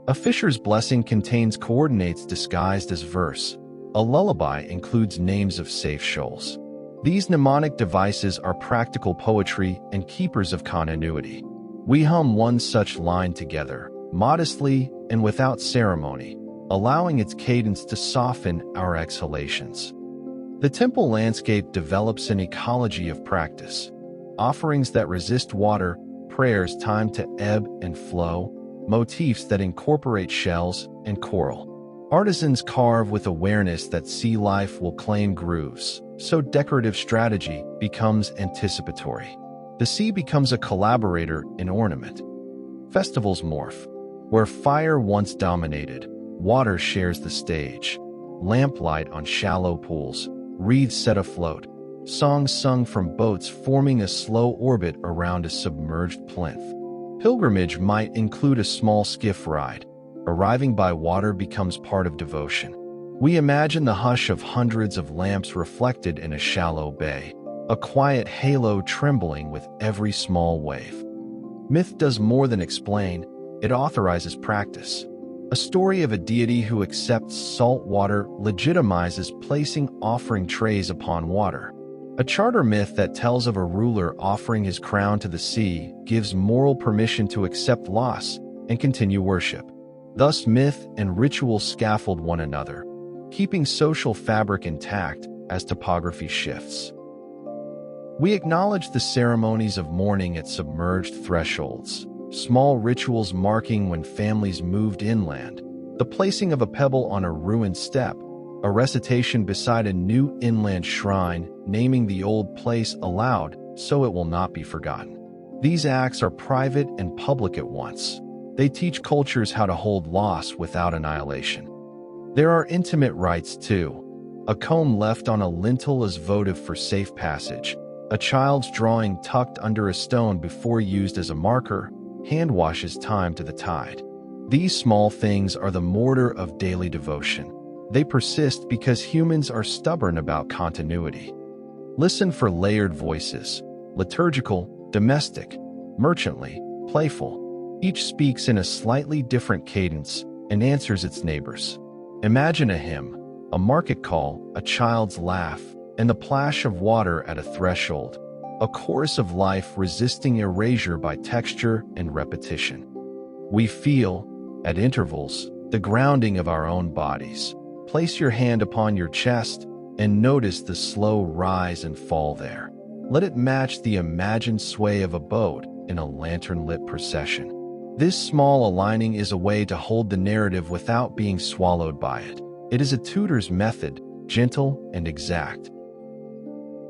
A fisher's blessing contains coordinates disguised as verse. A lullaby includes names of safe shoals. These mnemonic devices are practical poetry and keepers of continuity. We hum one such line together, modestly and without ceremony, allowing its cadence to soften our exhalations. The temple landscape develops an ecology of practice. Offerings that resist water, prayers timed to ebb and flow, motifs that incorporate shells and coral. Artisans carve with awareness that sea life will claim grooves, so decorative strategy becomes anticipatory. The sea becomes a collaborator in ornament. Festivals morph. Where fire once dominated, water shares the stage. Lamplight on shallow pools, wreaths set afloat, songs sung from boats forming a slow orbit around a submerged plinth. Pilgrimage might include a small skiff ride. Arriving by water becomes part of devotion. We imagine the hush of hundreds of lamps reflected in a shallow bay, a quiet halo trembling with every small wave. Myth does more than explain, it authorizes practice. A story of a deity who accepts salt water legitimizes placing offering trays upon water. A charter myth that tells of a ruler offering his crown to the sea gives moral permission to accept loss and continue worship. Thus, myth and ritual scaffold one another, keeping social fabric intact as topography shifts. We acknowledge the ceremonies of mourning at submerged thresholds, small rituals marking when families moved inland, the placing of a pebble on a ruined step, a recitation beside a new inland shrine, naming the old place aloud so it will not be forgotten. These acts are private and public at once. They teach cultures how to hold loss without annihilation. There are intimate rites too. A comb left on a lintel is votive for safe passage. A child's drawing tucked under a stone before used as a marker, hand washes time to the tide. These small things are the mortar of daily devotion. They persist because humans are stubborn about continuity. Listen for layered voices, liturgical, domestic, merchantly, playful. Each speaks in a slightly different cadence and answers its neighbors. Imagine a hymn, a market call, a child's laugh, and the plash of water at a threshold, a chorus of life resisting erasure by texture and repetition. We feel, at intervals, the grounding of our own bodies. Place your hand upon your chest and notice the slow rise and fall there. Let it match the imagined sway of a boat in a lantern-lit procession. This small aligning is a way to hold the narrative without being swallowed by it. It is a tutor's method, gentle and exact.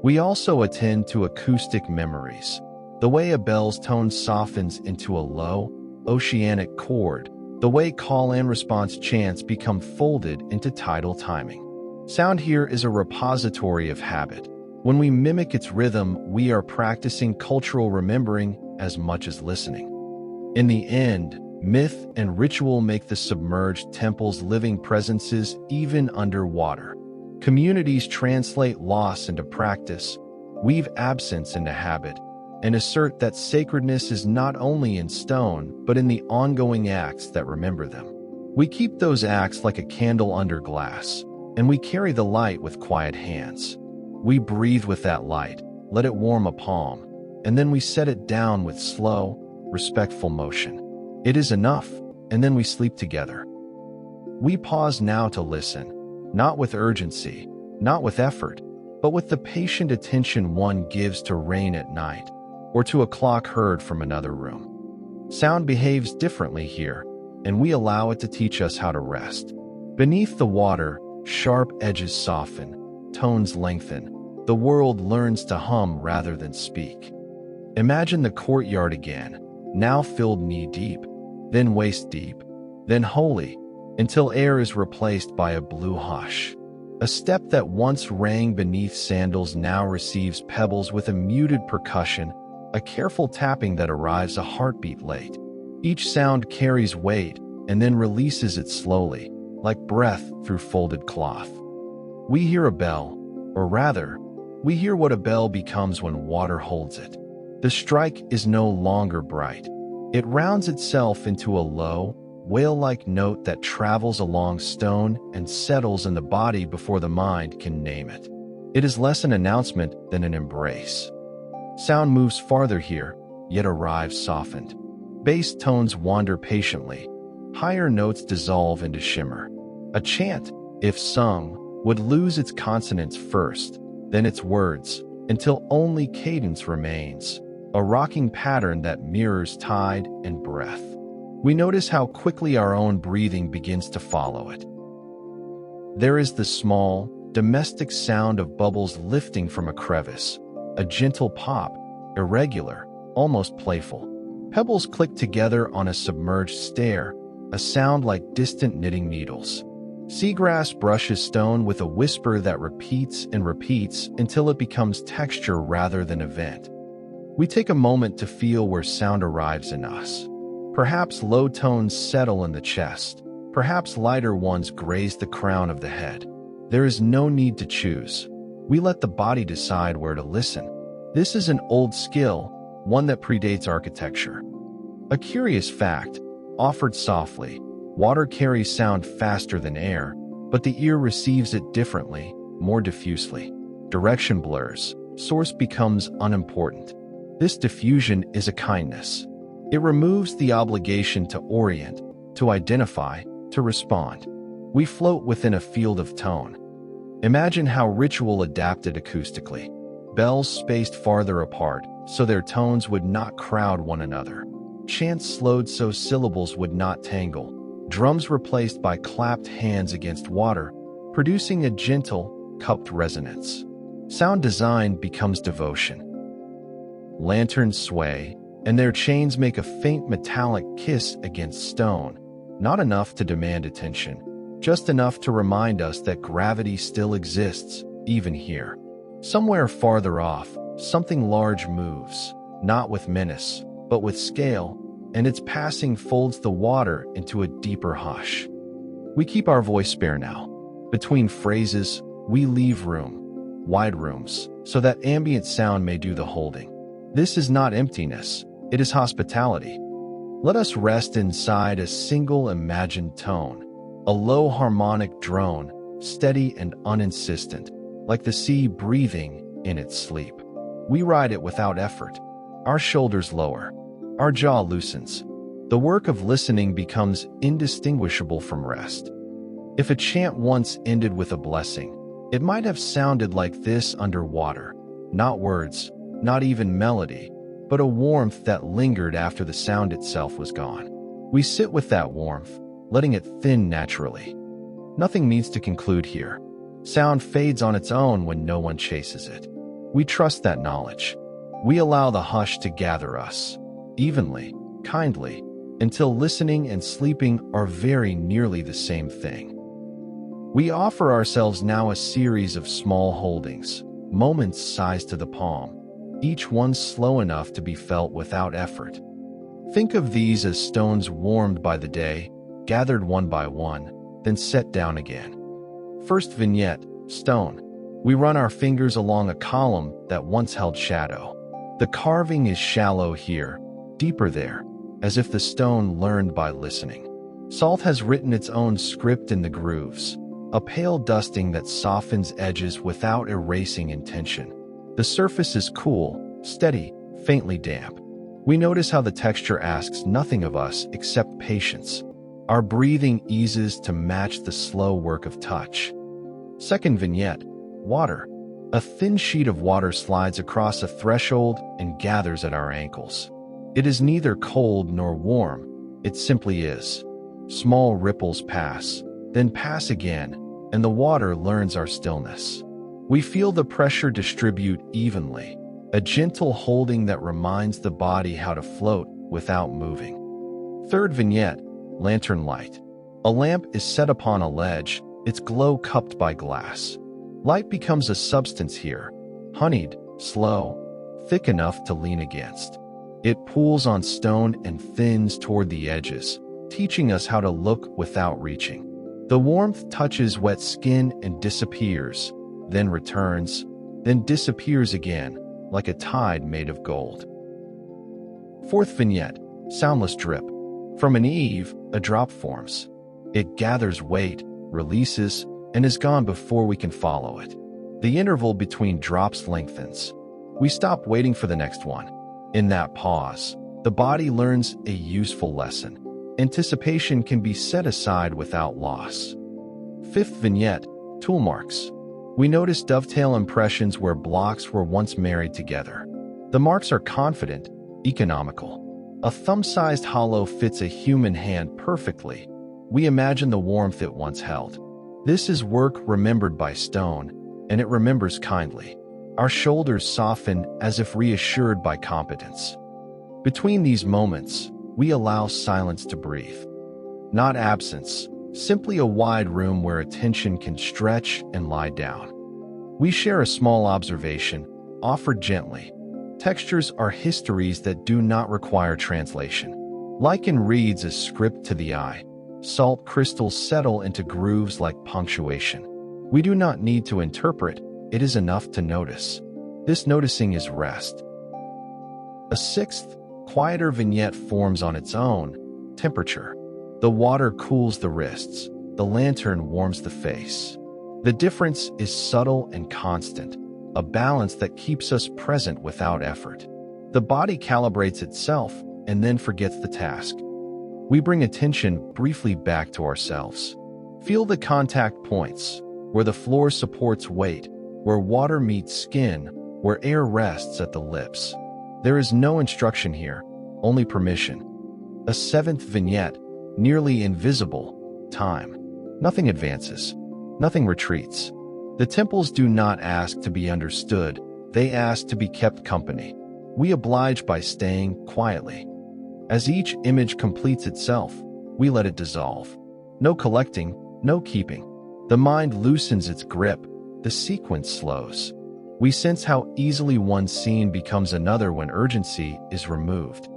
We also attend to acoustic memories. The way a bell's tone softens into a low, oceanic chord, the way call and response chants become folded into tidal timing. Sound here is a repository of habit. When we mimic its rhythm, we are practicing cultural remembering as much as listening. In the end, myth and ritual make the submerged temples living presences even underwater. Communities translate loss into practice, weave absence into habit, and assert that sacredness is not only in stone, but in the ongoing acts that remember them. We keep those acts like a candle under glass, and we carry the light with quiet hands. We breathe with that light, let it warm a palm, and then we set it down with slow, respectful motion. It is enough, and then we sleep together. We pause now to listen, not with urgency, not with effort, but with the patient attention one gives to rain at night. or to a clock heard from another room. Sound behaves differently here, and we allow it to teach us how to rest. Beneath the water, sharp edges soften, tones lengthen. The world learns to hum rather than speak. Imagine the courtyard again, now filled knee-deep, then waist-deep, then wholly, until air is replaced by a blue hush. A step that once rang beneath sandals now receives pebbles with a muted percussion, a careful tapping that arrives a heartbeat late. Each sound carries weight and then releases it slowly, like breath through folded cloth. We hear a bell, or rather, we hear what a bell becomes when water holds it. The strike is no longer bright. It rounds itself into a low, whale-like note that travels along stone and settles in the body before the mind can name it. It is less an announcement than an embrace. Sound moves farther here, yet arrives softened. Bass tones wander patiently. Higher notes dissolve into shimmer. A chant, if sung, would lose its consonants first, then its words, until only cadence remains, a rocking pattern that mirrors tide and breath. We notice how quickly our own breathing begins to follow it. There is the small, domestic sound of bubbles lifting from a crevice, a gentle pop, irregular, almost playful. Pebbles click together on a submerged stair, a sound like distant knitting needles. Seagrass brushes stone with a whisper that repeats and repeats until it becomes texture rather than event. We take a moment to feel where sound arrives in us. Perhaps low tones settle in the chest. Perhaps lighter ones graze the crown of the head. There is no need to choose. We let the body decide where to listen. This is an old skill, one that predates architecture. A curious fact, offered softly, water carries sound faster than air, but the ear receives it differently, more diffusely. Direction blurs, source becomes unimportant. This diffusion is a kindness. It removes the obligation to orient, to identify, to respond. We float within a field of tone. Imagine how ritual adapted acoustically. Bells spaced farther apart, so their tones would not crowd one another. Chants slowed so syllables would not tangle. Drums replaced by clapped hands against water, producing a gentle, cupped resonance. Sound design becomes devotion. Lanterns sway, and their chains make a faint metallic kiss against stone, not enough to demand attention, just enough to remind us that gravity still exists, even here. Somewhere farther off, something large moves, not with menace, but with scale, and its passing folds the water into a deeper hush. We keep our voice spare now. Between phrases, we leave room, wide rooms, so that ambient sound may do the holding. This is not emptiness, it is hospitality. Let us rest inside a single imagined tone, a low harmonic drone, steady and uninsistent, like the sea breathing in its sleep. We ride it without effort. Our shoulders lower. Our jaw loosens. The work of listening becomes indistinguishable from rest. If a chant once ended with a blessing, it might have sounded like this underwater. Not words, not even melody, but a warmth that lingered after the sound itself was gone. We sit with that warmth, letting it thin naturally. Nothing needs to conclude here. Sound fades on its own when no one chases it. We trust that knowledge. We allow the hush to gather us, evenly, kindly, until listening and sleeping are very nearly the same thing. We offer ourselves now a series of small holdings, moments sized to the palm, each one slow enough to be felt without effort. Think of these as stones warmed by the day, gathered one by one, then set down again. First vignette, stone. We run our fingers along a column that once held shadow. The carving is shallow here, deeper there, as if the stone learned by listening. Salt has written its own script in the grooves, a pale dusting that softens edges without erasing intention. The surface is cool, steady, faintly damp. We notice how the texture asks nothing of us except patience. Our breathing eases to match the slow work of touch. Second vignette, water. A thin sheet of water slides across a threshold and gathers at our ankles. It is neither cold nor warm, it simply is. Small ripples pass, then pass again, and the water learns our stillness. We feel the pressure distribute evenly, a gentle holding that reminds the body how to float without moving. Third vignette, lantern light. A lamp is set upon a ledge, its glow cupped by glass. Light becomes a substance here, honeyed, slow, thick enough to lean against. It pools on stone and thins toward the edges, teaching us how to look without reaching. The warmth touches wet skin and disappears, then returns, then disappears again, like a tide made of gold. Fourth vignette, soundless drip. From an eave, a drop forms. It gathers weight, releases, and is gone before we can follow it. The interval between drops lengthens. We stop waiting for the next one. In that pause, the body learns a useful lesson. Anticipation can be set aside without loss. Fifth vignette, tool marks. We notice dovetail impressions where blocks were once married together. The marks are confident, economical. A thumb-sized hollow fits a human hand perfectly. We imagine the warmth it once held. This is work remembered by stone, and it remembers kindly. Our shoulders soften as if reassured by competence. Between these moments, we allow silence to breathe. Not absence, simply a wide room where attention can stretch and lie down. We share a small observation, offered gently. Textures are histories that do not require translation. Lichen reads as script to the eye. Salt crystals settle into grooves like punctuation. We do not need to interpret, it is enough to notice. This noticing is rest. A sixth, quieter vignette forms on its own, temperature. The water cools the wrists, the lantern warms the face. The difference is subtle and constant, a balance that keeps us present without effort. The body calibrates itself and then forgets the task. We bring attention briefly back to ourselves. Feel the contact points, where the floor supports weight, where water meets skin, where air rests at the lips. There is no instruction here, only permission. A seventh vignette, nearly invisible, time. Nothing advances, nothing retreats. The temples do not ask to be understood, they ask to be kept company. We oblige by staying quietly. As each image completes itself, we let it dissolve. No collecting, no keeping. The mind loosens its grip, the sequence slows. We sense how easily one scene becomes another when urgency is removed.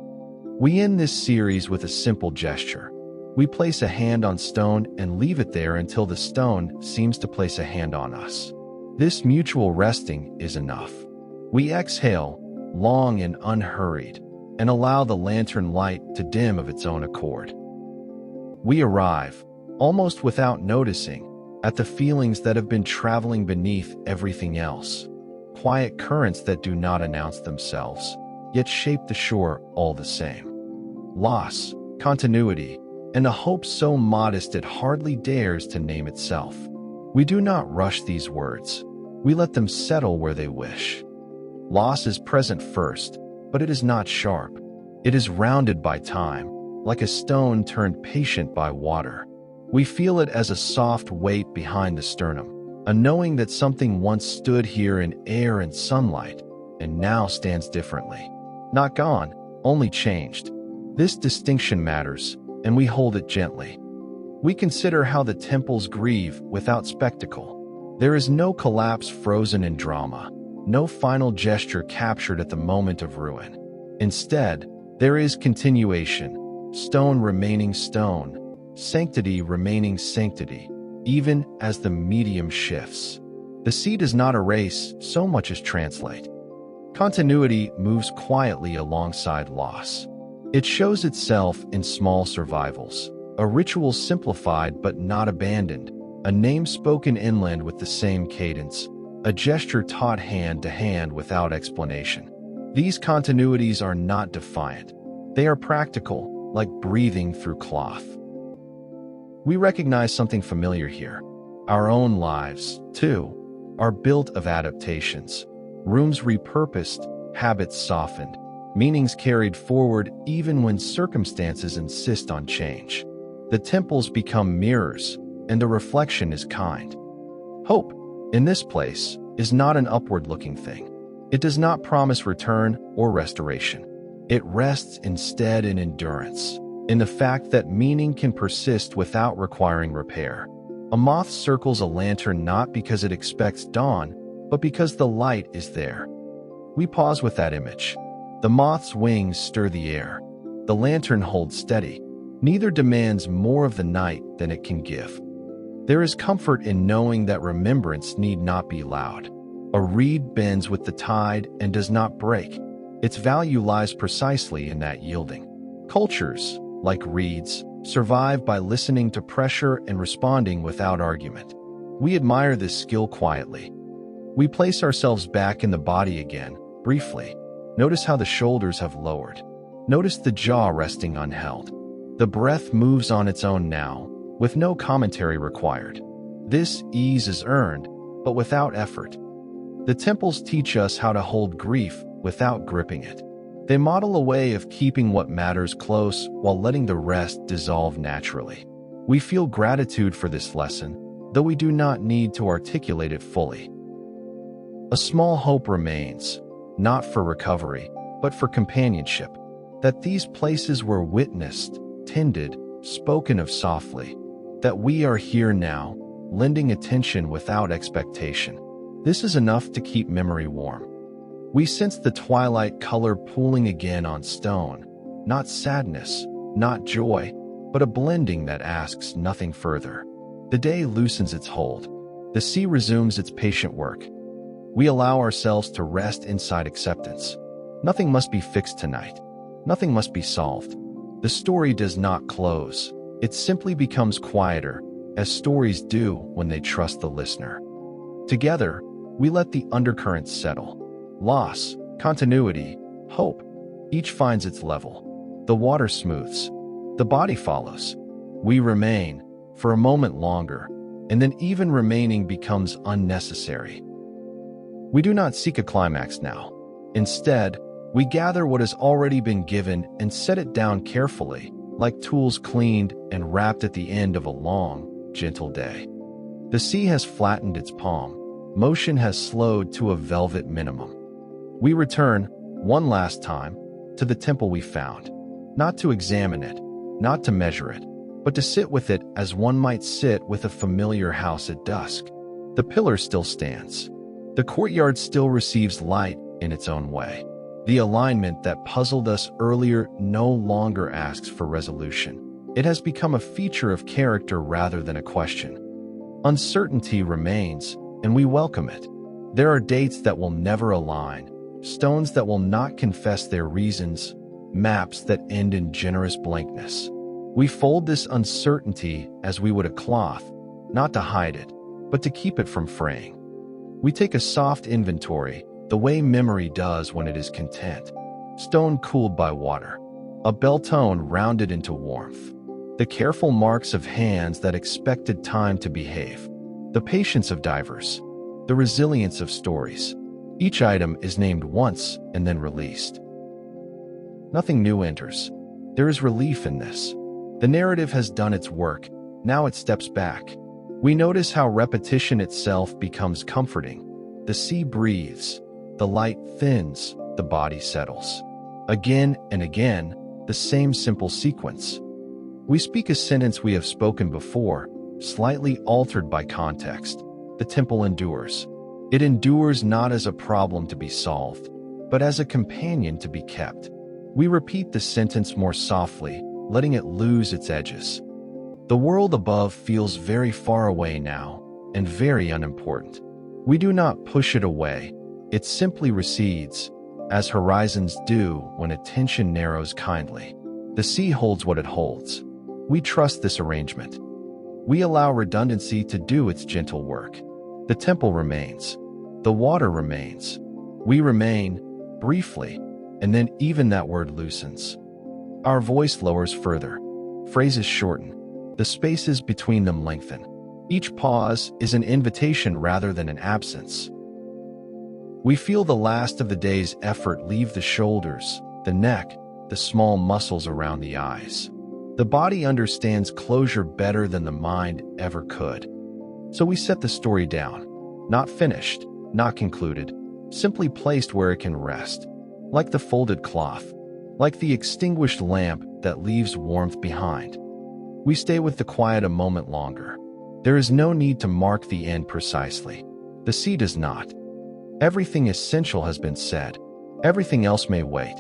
We end this series with a simple gesture. We place a hand on stone and leave it there until the stone seems to place a hand on us. This mutual resting is enough. We exhale, long and unhurried, and allow the lantern light to dim of its own accord. We arrive, almost without noticing, at the feelings that have been traveling beneath everything else. Quiet currents that do not announce themselves, yet shape the shore all the same. Loss, continuity, and a hope so modest it hardly dares to name itself. We do not rush these words. We let them settle where they wish. Loss is present first, but it is not sharp. It is rounded by time, like a stone turned patient by water. We feel it as a soft weight behind the sternum, a knowing that something once stood here in air and sunlight, and now stands differently. Not gone, only changed. This distinction matters, and we hold it gently. We consider how the temples grieve without spectacle. There is no collapse frozen in drama, no final gesture captured at the moment of ruin. Instead, there is continuation, stone remaining stone, sanctity remaining sanctity, even as the medium shifts. The sea does not erase so much as translate. Continuity moves quietly alongside loss. It shows itself in small survivals, a ritual simplified but not abandoned, a name spoken inland with the same cadence, a gesture taught hand to hand without explanation. These continuities are not defiant. They are practical, like breathing through cloth. We recognize something familiar here. Our own lives, too. are built of adaptations. Rooms repurposed, habits softened, meanings carried forward even when circumstances insist on change. The temples become mirrors, and the reflection is kind. Hope, in this place, is not an upward-looking thing. It does not promise return or restoration. It rests instead in endurance, in the fact that meaning can persist without requiring repair. A moth circles a lantern not because it expects dawn, but because the light is there. We pause with that image. The moth's wings stir the air. The lantern holds steady. Neither demands more of the night than it can give. There is comfort in knowing that remembrance need not be loud. A reed bends with the tide and does not break. Its value lies precisely in that yielding. Cultures, like reeds, survive by listening to pressure and responding without argument. We admire this skill quietly. We place ourselves back in the body again, briefly. Notice how the shoulders have lowered. Notice the jaw resting unheld. The breath moves on its own now, with no commentary required. This ease is earned, but without effort. The temples teach us how to hold grief without gripping it. They model a way of keeping what matters close while letting the rest dissolve naturally. We feel gratitude for this lesson, though we do not need to articulate it fully. A small hope remains, not for recovery, but for companionship, that these places were witnessed, tended, spoken of softly, that we are here now, lending attention without expectation. This is enough to keep memory warm. We sense the twilight color pooling again on stone, not sadness, not joy, but a blending that asks nothing further. The day loosens its hold. The sea resumes its patient work. We allow ourselves to rest inside acceptance. Nothing must be fixed tonight. Nothing must be solved. The story does not close. It simply becomes quieter, as stories do when they trust the listener. Together, we let the undercurrents settle. Loss, continuity, hope. Each finds its level. The water smooths. The body follows. We remain, for a moment longer, and then even remaining becomes unnecessary. We do not seek a climax now. Instead, we gather what has already been given and set it down carefully, like tools cleaned and wrapped at the end of a long, gentle day. The sea has flattened its palm. Motion has slowed to a velvet minimum. We return, one last time, to the temple we found, not to examine it, not to measure it, but to sit with it as one might sit with a familiar house at dusk. The pillar still stands. The courtyard still receives light in its own way. The alignment that puzzled us earlier no longer asks for resolution. It has become a feature of character rather than a question. Uncertainty remains, and we welcome it. There are dates that will never align, stones that will not confess their reasons, maps that end in generous blankness. We fold this uncertainty as we would a cloth, not to hide it, but to keep it from fraying. We take a soft inventory, the way memory does when it is content. Stone cooled by water. A bell tone rounded into warmth. The careful marks of hands that expected time to behave. The patience of divers. The resilience of stories. Each item is named once and then released. Nothing new enters. There is relief in this. The narrative has done its work. Now it steps back. We notice how repetition itself becomes comforting. The sea breathes. The light thins. The body settles. Again and again, the same simple sequence. We speak a sentence we have spoken before, slightly altered by context. The temple endures. It endures not as a problem to be solved, but as a companion to be kept. We repeat the sentence more softly, letting it lose its edges. The world above feels very far away now, and very unimportant. We do not push it away. It simply recedes, as horizons do when attention narrows kindly. The sea holds what it holds. We trust this arrangement. We allow redundancy to do its gentle work. The temple remains. The water remains. We remain, briefly, and then even that word loosens. Our voice lowers further. Phrases shorten. The spaces between them lengthen. Each pause is an invitation rather than an absence. We feel the last of the day's effort leave the shoulders, the neck, the small muscles around the eyes. The body understands closure better than the mind ever could. So we set the story down, not finished, not concluded, simply placed where it can rest, like the folded cloth, like the extinguished lamp that leaves warmth behind. We stay with the quiet a moment longer. There is no need to mark the end precisely. The sea does not. Everything essential has been said. Everything else may wait.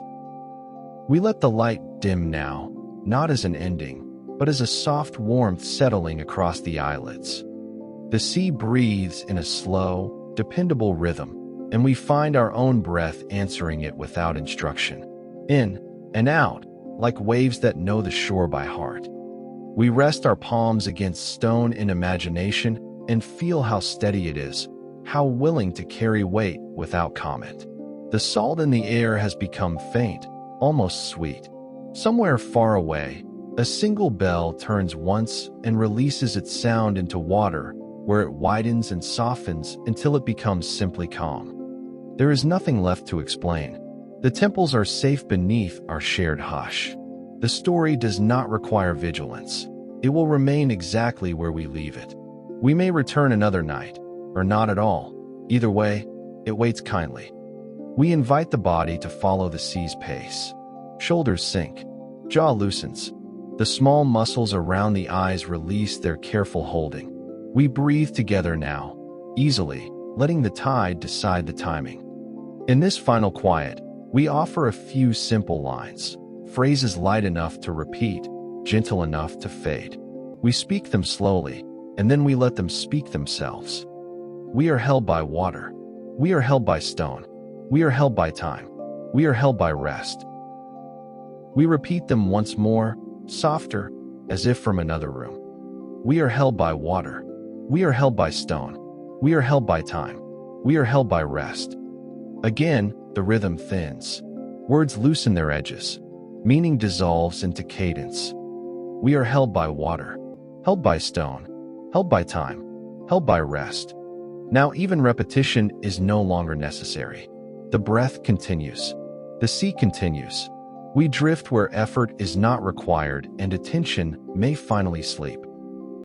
We let the light dim now, not as an ending, but as a soft warmth settling across the eyelids. The sea breathes in a slow, dependable rhythm, and we find our own breath answering it without instruction. In and out, like waves that know the shore by heart. We rest our palms against stone in imagination and feel how steady it is, how willing to carry weight without comment. The salt in the air has become faint, almost sweet. Somewhere far away, a single bell turns once and releases its sound into water, where it widens and softens until it becomes simply calm. There is nothing left to explain. The temples are safe beneath our shared hush. The story does not require vigilance. It will remain exactly where we leave it. We may return another night, or not at all. Either way, it waits kindly. We invite the body to follow the sea's pace. Shoulders sink, jaw loosens. The small muscles around the eyes release their careful holding. We breathe together now, easily, letting the tide decide the timing. In this final quiet, we offer a few simple lines, phrases light enough to repeat, gentle enough to fade. We speak them slowly, and then we let them speak themselves. We are held by water. We are held by stone. We are held by time. We are held by rest. We repeat them once more, softer, as if from another room. We are held by water. We are held by stone. We are held by time. We are held by rest. Again, the rhythm thins. Words loosen their edges. Meaning dissolves into cadence. We are held by water, held by stone, held by time, held by rest. Now even repetition is no longer necessary. The breath continues. The sea continues. We drift where effort is not required and attention may finally sleep.